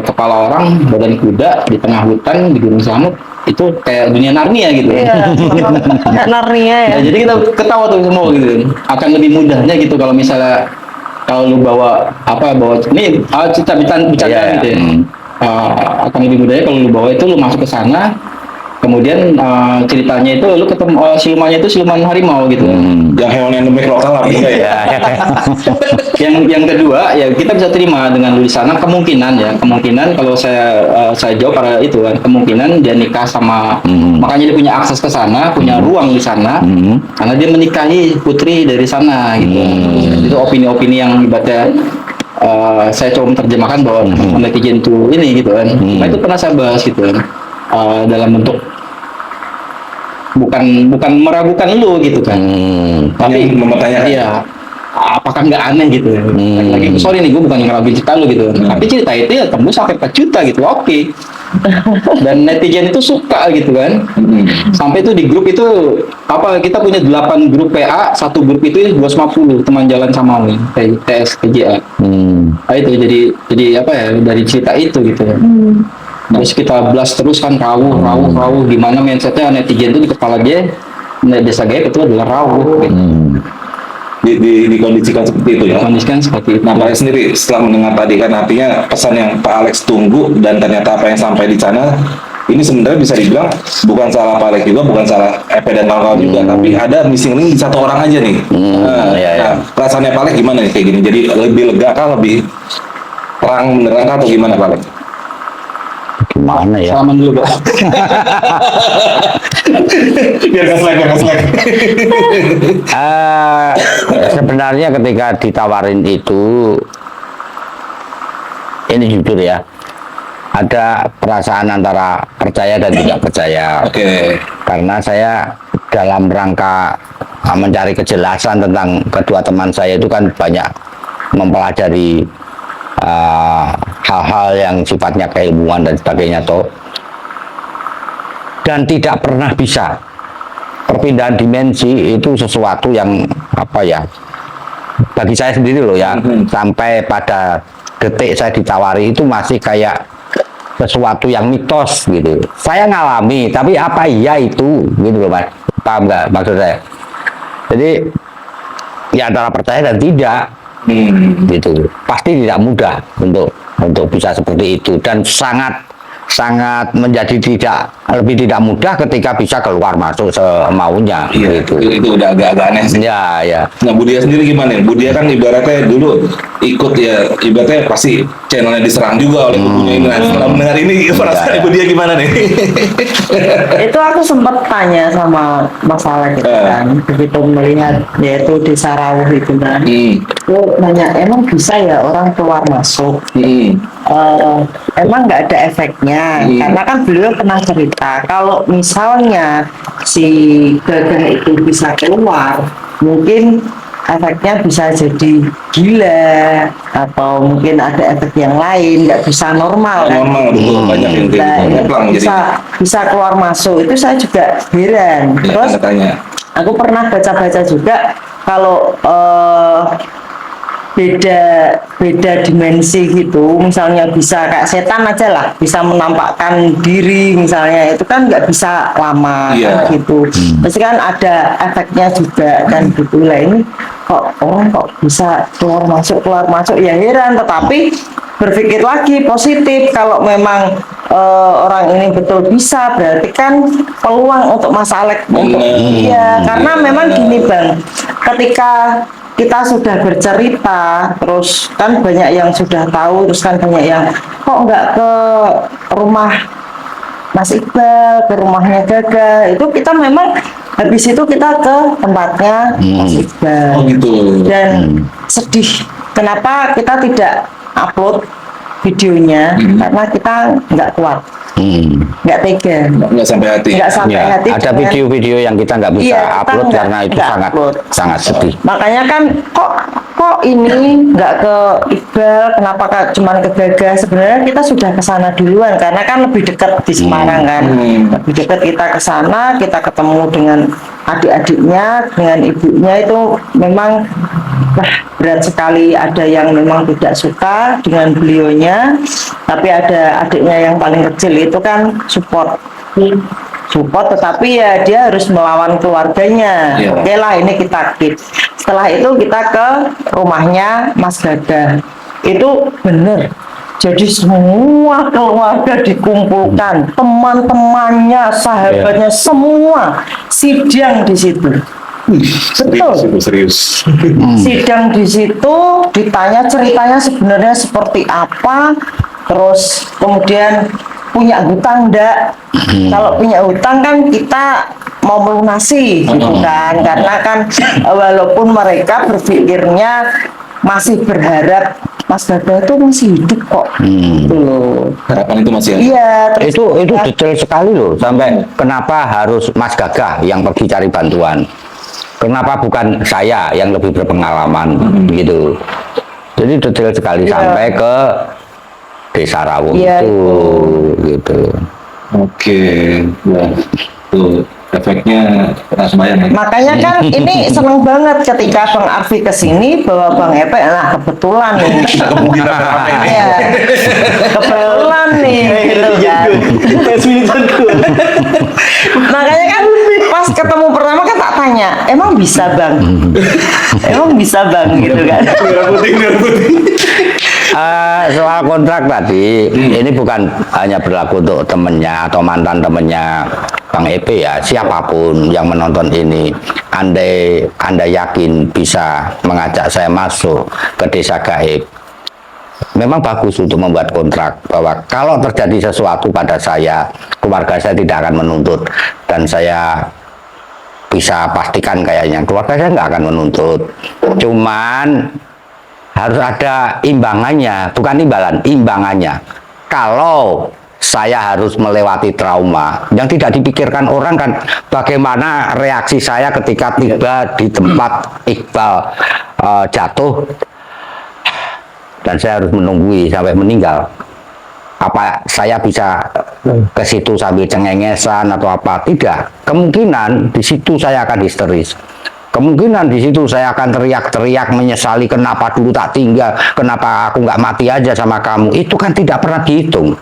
kepala orang, badan kuda di tengah hutan di Gunung Selamet itu kayak dunia Narnia gitu. Iya, kayak Narnia ya. Ya, jadi kita ketawa tuh semua gitu. Akan lebih mudahnya gitu kalau misalnya kalau lu bawa ini bercanda Iya, gitu ya. Akan lebih mudahnya kalau lu bawa itu lu masuk ke sana, kemudian ceritanya itu lu ketemu silumannya itu siluman harimau gitu. Yang hewan endemik lokal lah ya. Iya. Yang kedua ya kita bisa terima dengan lu di sana kemungkinan kalau saya jawab karena itu kan kemungkinan dia nikah sama makanya dia punya akses ke sana, punya ruang di sana karena dia menikahi putri dari sana gitu. Itu opini-opini yang ibaratnya saya coba menerjemahkan bahwa netizen itu ini gitu kan. Nah itu pernah saya bahas gitu kan. Dalam bentuk bukan meragukan lu gitu kan. Tapi Mempertanyakan. iya, apakah nggak aneh gitu. Lagi sorry nih gue bukan ngeraguin cerita lu gitu. Tapi cerita itu ya tembus sampai 4 juta gitu. Oke. Dan netizen itu suka gitu kan. Sampai itu di grup itu kita punya 8 grup PA, satu grup itu 250 teman jalan sama nih, TS PJA. Nah, itu jadi apa ya dari cerita itu gitu. Terus kita blast terus kan rawuh gimana mindsetnya netizen itu di kepala dia desa Gaib itu adalah rawuh gitu. Dikondisikan seperti itu ya. Kondisikan seperti itu. Nah, Pak Alex sendiri setelah mendengar tadi kan artinya pesan yang Pak Alex tunggu dan ternyata apa yang sampai di sana ini sebenarnya bisa dibilang bukan salah Pak Alex juga, bukan salah Epe dan kawan-kawan juga, tapi ada missing link di satu orang aja nih. Nah, perasaannya Pak Alex gimana nih kayak gini? Jadi lebih lega kah, lebih terang benerang kah, atau gimana Pak Alex? Gimana ya? Salaman dulu, Pak. biar gak slack. Sebenarnya ketika ditawarin itu, ini jujur ya, ada perasaan antara percaya dan tidak percaya. Oke. Karena saya dalam rangka mencari kejelasan tentang kedua teman saya itu kan banyak mempelajari hal-hal yang sifatnya keilmuan dan sebagainya toh, dan tidak pernah bisa perpindahan dimensi itu sesuatu yang apa ya, bagi saya sendiri loh ya, sampai pada detik saya ditawari itu masih kayak sesuatu yang mitos gitu. Saya ngalami, tapi apa iya itu gitu loh Mas, paham nggak maksud saya? Jadi ya antara percaya dan tidak gitu, pasti tidak mudah untuk bisa seperti itu, dan sangat menjadi lebih tidak mudah ketika bisa keluar masuk semaunya gitu. Itu udah agak-agak aneh sih. Ya. Nah, Budia sendiri gimana? Budia kan ibaratnya dulu ikut ya, ibaratnya pasti channelnya diserang juga oleh kubunya ini. Nah, setelah mendengar ini, perasaan Budia gimana nih? Itu aku sempat tanya sama Mas Alex gitu kan, begitu melihat yaitu di Sarawuh itu kan. Aku nanya, emang bisa ya orang keluar masuk? Emang nggak ada efeknya? Karena kan beliau pernah cerita kalau misalnya si gagah itu bisa keluar, mungkin efeknya bisa jadi gila atau mungkin ada efek yang lain, nggak bisa normal kan? Normal betul, banyak yang Nah, bisa keluar masuk itu saya juga heran. Terus tanya. aku pernah baca-baca juga kalau beda beda dimensi gitu. Misalnya bisa kayak setan aja lah, bisa menampakkan diri misalnya, itu kan nggak bisa lama Iya. kan gitu. Pasti kan ada efeknya juga kan gitu lah. Ini kok orang kok bisa keluar masuk ya heran. Tetapi berpikir lagi positif, kalau memang orang ini betul bisa, berarti kan peluang untuk Mas Alek untuk iya, karena memang gini Bang, ketika kita sudah bercerita, terus kan banyak yang sudah tahu, terus kan banyak yang kok nggak ke rumah Mas Iqbal, ke rumahnya Gaga, itu kita memang habis itu kita ke tempatnya Mas Iqbal. Oh gitu. Dan sedih, kenapa kita tidak upload videonya, karena kita nggak kuat, nggak tega, Nggak sampai hati. nggak sampai Ya, hati. ada dengan- video-video yang kita nggak bisa Iya, kita upload nggak- karena itu nggak sangat upload. sangat sedih. Makanya kan kok ini nggak ke Iqbal, kenapa cuman ke Gaga? Sebenarnya kita sudah ke sana duluan karena kan lebih dekat di Semarang kan. Lebih dekat kita ke sana, kita ketemu dengan adik-adiknya, dengan ibunya, itu memang berat sekali. Ada yang memang tidak suka dengan beliaunya, tapi ada adiknya yang paling kecil itu kan support, tetapi ya dia harus melawan keluarganya. Iya. Oke lah, ini kita keep. Setelah itu kita ke rumahnya Mas Gaga. Itu bener, jadi semua keluarga dikumpulkan, teman-temannya, sahabatnya, semua sidang di situ. Betul. Serius. Sidang di situ, ditanya ceritanya sebenarnya seperti apa, terus kemudian punya hutang enggak? Kalau punya hutang kan kita mau melunasi gitu kan, karena kan walaupun mereka berpikirnya masih berharap Mas Gaga itu masih hidup kok. Gitu loh. Harapan itu masih ada. Iya, terus Itu detail sekali loh, sampai kenapa harus Mas Gagah yang pergi cari bantuan, kenapa bukan saya yang lebih berpengalaman gitu. Jadi detail sekali Iya. sampai ke Desa Rawung Iya, itu gitu. Oke. Ya. Tuh efeknya pernah sembayang ya. makanya kan ini seneng banget ketika Bang Arfi kesini bawa Bang Epe, nah kebetulan nih. Kemungkinan apa ini? Iya, kebetulan nih gitu kan. Makanya kan pas ketemu pertama kan tak tanya, emang bisa Bang? Emang bisa Bang gitu kan. Merah putih. Soal kontrak tadi, ini bukan hanya berlaku untuk temennya atau mantan temennya Bang Epe ya, siapapun yang menonton ini, andai Anda yakin bisa mengajak saya masuk ke Desa Gaib, memang bagus untuk membuat kontrak bahwa kalau terjadi sesuatu pada saya, keluarga saya tidak akan menuntut, dan saya bisa pastikan kayaknya keluarga saya nggak akan menuntut. Cuman harus ada imbangannya, bukan imbangannya. Kalau saya harus melewati trauma yang tidak dipikirkan orang kan, bagaimana reaksi saya ketika tiba di tempat Iqbal jatuh dan saya harus menunggui sampai meninggal. Apa saya bisa ke situ sambil cengengesan atau apa? Tidak. Kemungkinan di situ saya akan histeris. Kemungkinan di situ saya akan teriak-teriak menyesali kenapa dulu tak tinggal, kenapa aku nggak mati aja sama kamu. Itu kan tidak pernah dihitung.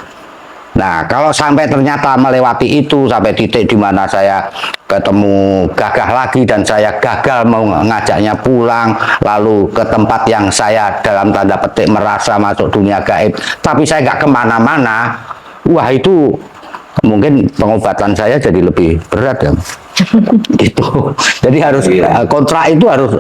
Nah, kalau sampai ternyata melewati itu sampai titik di mana saya ketemu Gagah lagi dan saya gagal mau ngajaknya pulang, lalu ke tempat yang saya dalam tanda petik merasa masuk dunia gaib, tapi saya nggak kemana-mana, wah itu mungkin pengobatan saya jadi lebih berat ya. Gitu. Jadi harus kontrak itu harus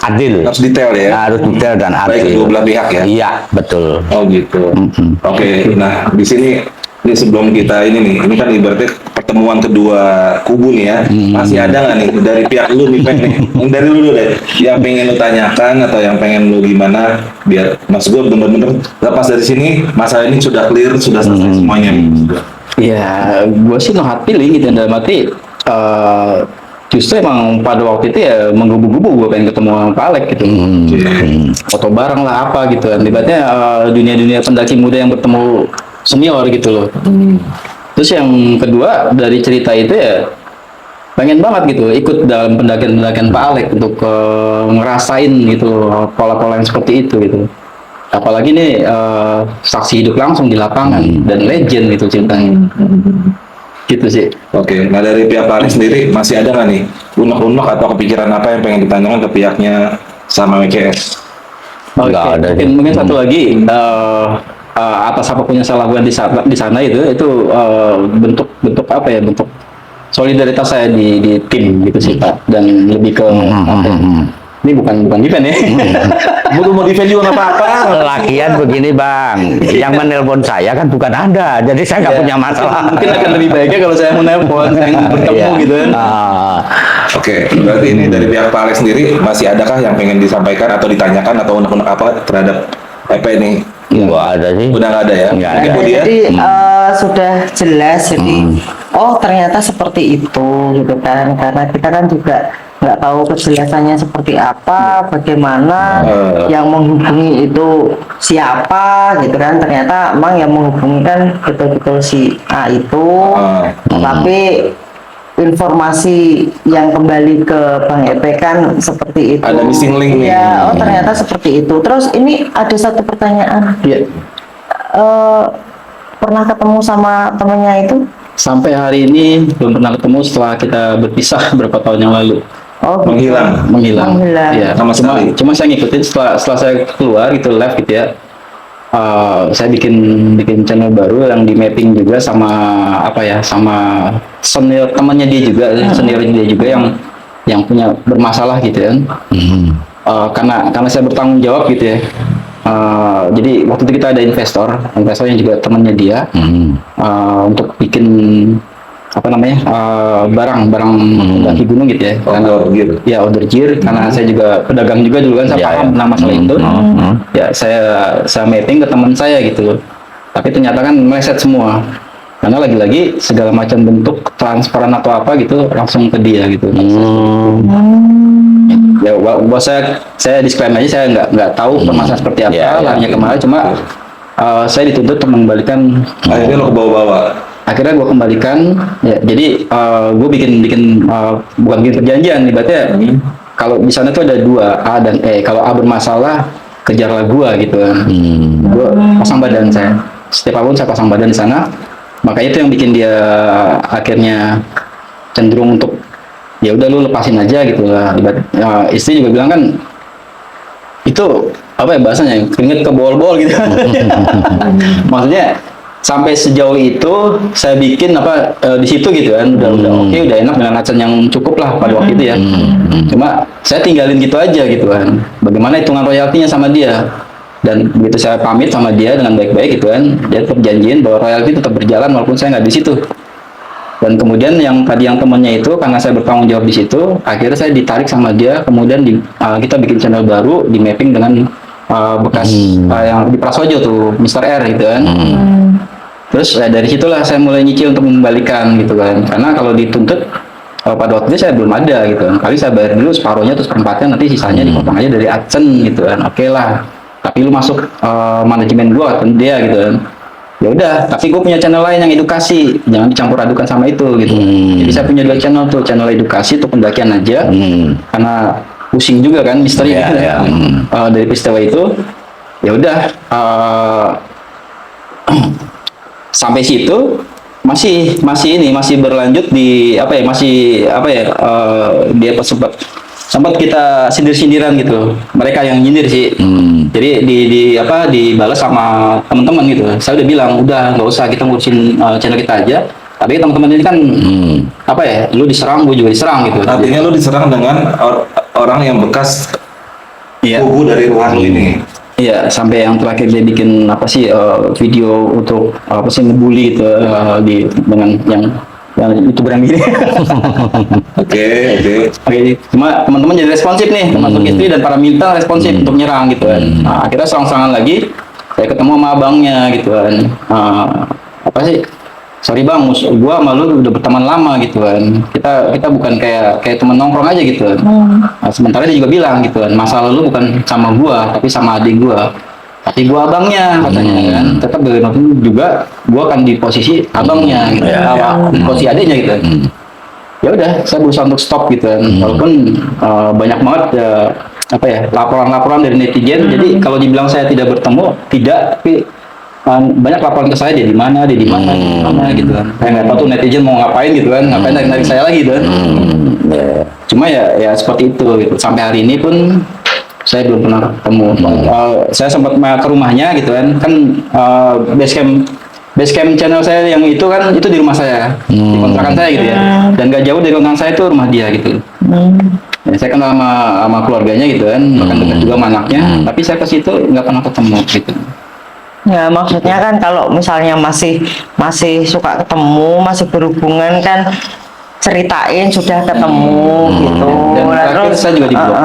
adil. Harus detail ya. Harus detail dan adil. Baik kedua belah pihak ya. Iya, betul. Oh gitu. Oke, nah di sini ini sebelum kita ini kan ibaratnya pertemuan kedua kubu nih ya. Masih ada nggak nih dari pihak lu nih, Pek, nih? Yang dari lu dulu deh, yang pengen lu tanyakan atau yang pengen lu gimana biar Mas gue bener-bener lepas dari sini masalah ini sudah clear, sudah selesai semuanya. Ya, gue sih no hard feeling gitu, dalam arti justru emang pada waktu itu ya menggebu-gebu gue pengen ketemu sama Pak Alek gitu. Foto bareng lah apa gitu. Akibatnya dunia-dunia pendaki muda yang bertemu senior gitu loh. Terus yang kedua dari cerita itu ya pengen banget gitu ikut dalam pendakian-pendakian Pak Alek untuk ngerasain gitu pola-pola yang seperti itu gitu. Apalagi nih saksi hidup langsung di lapangan dan legend gitu ceritanya. Gitu sih. Oke, nah dari pihak Pak Alek sendiri masih ada nggak nih unek-unek atau kepikiran apa yang pengen ditanyakan ke pihaknya sama WKS? Nggak ada sih. Mungkin satu lagi atas apapun yang saya lakukan di sana itu bentuk apa ya, bentuk solidaritas saya di tim gitu sih Pak, dan lebih ke apa ya, ini bukan event ya. Mau di venue nggak apa-apa. Lagian begini Bang, yang menelpon saya kan bukan Anda, jadi saya nggak Ya, punya masalah. mungkin akan lebih baiknya kalau saya menelpon, saya bertemu Iya. gitu kan. Oke, berarti ini dari pihak Pak Alek sendiri masih adakah yang pengen disampaikan atau ditanyakan atau unek-unek apa terhadap EP ini? Nggak ada sih. Udah nggak ada ya? Nggak Ini ada. Bu Dia? Jadi sudah jelas, jadi oh ternyata seperti itu gitu kan, karena kita kan juga nggak tahu kejelasannya seperti apa, bagaimana yang menghubungi itu siapa gitu kan, ternyata emang yang menghubungi kan betul-betul si A itu, tapi informasi yang kembali ke Bang Epe kan seperti itu. Ada missing link nih. Iya, oh ternyata seperti itu. Terus ini ada satu pertanyaan. Iya. Pernah ketemu sama temennya itu? Sampai hari ini belum pernah ketemu setelah kita berpisah beberapa tahun yang lalu. Oh, gitu. Menghilang. Menghilang. Iya, Sama cuma sekali. cuma saya ngikutin setelah saya keluar gitu live gitu ya. Saya bikin channel baru yang di mapping juga sama apa ya, sama senior temannya dia juga, senior dia juga yang punya bermasalah gitu kan. Karena saya bertanggung jawab gitu ya. Jadi waktu itu kita ada investor yang juga temannya dia untuk bikin apa namanya barang pendaki gunung gitu ya. Outdoor gear. Ya outdoor gear, karena saya juga pedagang juga dulu kan, saya Ya, paham ya. tentang masalah itu. Ya saya mapping ke teman saya gitu. Tapi ternyata kan meleset semua. Karena lagi-lagi segala macam bentuk transparan atau apa gitu langsung ke dia gitu. Ya buat saya disclaimer aja, saya nggak tahu permasalahan seperti apa, Ya, ya. hanya kemarin cuma saya dituntut untuk mengembalikan. Akhirnya lo ke bawah-bawah. Akhirnya gue kembalikan ya, jadi gue bikin bukan bikin perjanjian ibaratnya. Kalau di sana tuh ada dua, A dan E. Kalau A bermasalah, kejarlah gue gitu kan. Gue pasang badan saya, setiap tahun saya pasang badan di sana. Makanya itu yang bikin dia akhirnya cenderung untuk ya udah lu lepasin aja gitu lah. Istri juga bilang kan itu apa ya bahasanya, keringet ke bol-bol gitu. Maksudnya sampai sejauh itu saya bikin apa di situ gitu kan, udah oke, udah enak dengan adsense yang cukup lah pada waktu itu ya. Cuma saya tinggalin gitu aja gitu kan. Bagaimana hitungan royaltinya sama dia? Dan begitu saya pamit sama dia dengan baik-baik gitu kan, dia tetap janjiin bahwa royalti tetap berjalan walaupun saya nggak di situ. Dan kemudian yang temannya itu, karena saya bertanggung jawab di situ, akhirnya saya ditarik sama dia. Kemudian kita bikin channel baru di mapping dengan bekas yang di Prasojo tuh, Mr. R gitu kan. Terus dari situlah saya mulai nyicil untuk mengembalikan gitu kan, karena kalau dituntut pada waktu itu saya belum ada gitu kan. Kali saya bayar dulu separuhnya, terus perempatnya nanti sisanya dipotong aja dari adsense gitu kan. Oke lah, tapi lu masuk manajemen gua kan dia gitu kan. Ya udah, tapi gue punya channel lain yang edukasi, jangan dicampur adukan sama itu gitu. Jadi saya punya dua channel tuh, channel edukasi untuk pendakian aja, karena pusing juga kan misteri Ya, gitu. ya. Dari peristiwa itu. Ya udah, sampai situ masih berlanjut di apa ya, dia sempat kita sindir-sindiran gitu, mereka yang nyindir sih. Jadi dibalas sama teman-teman gitu. Saya udah bilang udah nggak usah, kita ngurusin channel kita aja. Tapi teman-teman ini kan apa ya, lu diserang, gue juga diserang gitu. Artinya lo diserang dengan orang yang bekas Iya. kubu dari Ruhanu ini. Iya, sampai yang terakhir dia bikin apa sih video untuk apa sih ngebully gitu dengan yang YouTuber yang gini. Oke. Oke, cuma teman-teman jadi responsif nih, termasuk istri dan para militan responsif untuk nyerang gitu kan. Nah, akhirnya serang-serangan lagi, saya ketemu sama abangnya gitu kan. Apa sih? Sorry bang, gua sama lu udah berteman lama gitu kan. Kita bukan kayak teman nongkrong aja gitu kan. Nah, sementara dia juga bilang gitu kan, masalah lu bukan sama gua, tapi sama adik gua. Tapi gua abangnya katanya kan. Tetap bagaimanapun juga gua akan di posisi abangnya gitu. Di posisi adiknya gitu. ya udah saya berusaha untuk stop gitu kan. Walaupun banyak banget apa ya laporan-laporan dari netizen. Jadi kalau dibilang saya tidak bertemu, tidak, tapi banyak laporan ke saya dia di mana di mana gitu kan. Saya nggak tahu tuh netizen mau ngapain gitu kan, ngapain narik saya lagi gitu kan. Cuma ya seperti itu gitu. Sampai hari ini pun saya belum pernah ketemu. Saya sempat ke rumahnya gitu kan, basecamp channel saya yang itu kan itu di rumah saya, di kontrakan saya gitu ya. Dan gak jauh dari kontrakan saya itu rumah dia gitu. Ya, saya kenal sama keluarganya gitu kan, bahkan dekat juga sama anaknya. Tapi saya ke situ nggak pernah ketemu gitu. Ya maksudnya kan kalau misalnya masih suka ketemu, masih berhubungan kan ceritain sudah ketemu gitu. Dan terakhir saya juga di-blok.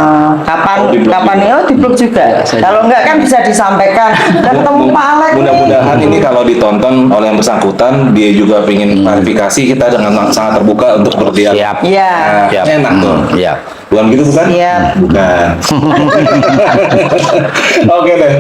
Kapan ya di-blok juga. Kalau enggak kan bisa disampaikan. Udah ketemu Pak Alex. Mudah-mudahan ini kalau ditonton oleh yang bersangkutan, dia juga ingin klarifikasi, kita dengan sangat terbuka untuk berdialog. Siap. Iya. Siap. Enak tuh. Iya. Bukan gitu bukan? Iya. Bukan. Oke deh.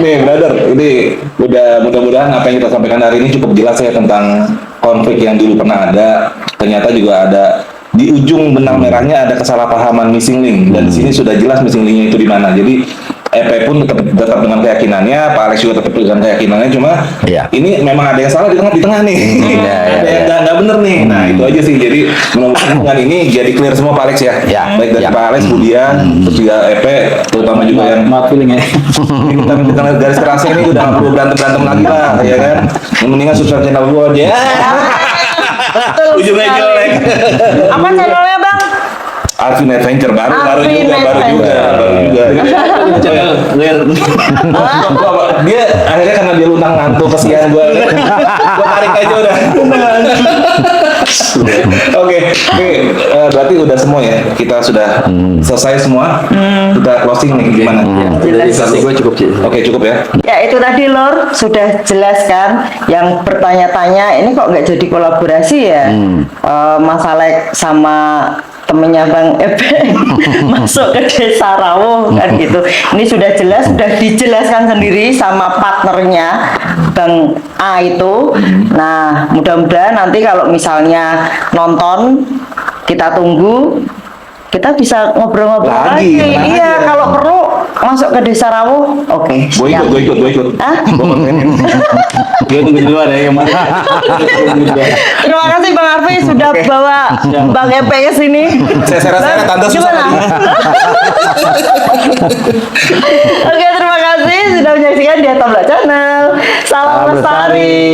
Nih, brother, ini mudah-mudahan apa yang kita sampaikan hari ini cukup jelas ya tentang konflik yang dulu pernah ada. Ternyata juga ada di ujung benang merahnya ada kesalahpahaman missing link, dan di sini sudah jelas missing linknya itu di mana. Jadi EP pun tetap dengan keyakinannya, Pak Alex juga tetap dengan keyakinannya, cuma Iya. ini memang ada yang salah di tengah nih. Iya, Ada yang iya. nggak bener nih. Nah itu aja sih. Jadi mudah-mudahan dengan ini jadi clear semua Pak Alex ya. Iya, Baik dari iya. Pak Alex, Budian, terus juga EP, terutama juga yang Maaf feeling ya. kita ngeliat garis kerasnya ini udah nggak perlu berantem lagi lah, ya kan? Mendingan subscribe channel gue aja. Betul Ujungnya sekali. jelek. Apa channelnya Bang? Alvin Adventure baru Alvin juga. Dia akhirnya karena dia luntang ngantuk kesian gue tarik aja udah. Oke, berarti udah semua ya, kita sudah selesai semua. Kita closing nih gimana? Jadi versi gue cukup sih. Oke, cukup ya. Ya itu tadi Lor sudah jelaskan. Yang bertanya-tanya ini kok nggak jadi kolaborasi ya, Mas Alex sama temennya Bang Ebe masuk ke Desa Rawuh kan gitu. Ini sudah jelas, sudah dijelaskan sendiri sama partnernya Bang A itu. Nah mudah-mudahan nanti kalau misalnya nonton, kita tunggu, kita bisa ngobrol-ngobrol Lagi, lagi. tenang Iya aja. kalau perlu masuk ke Desa Rawuh. Oke. Gue siap. ikut. Hah? Dia tunggu di luar ya yang mana. Terima kasih Bang Arfi sudah bawa Bang Epe ke sini. Saya rasa tante susah Gimana? Oke, terima kasih sudah menyaksikan di Atabla Channel. Salam lestari.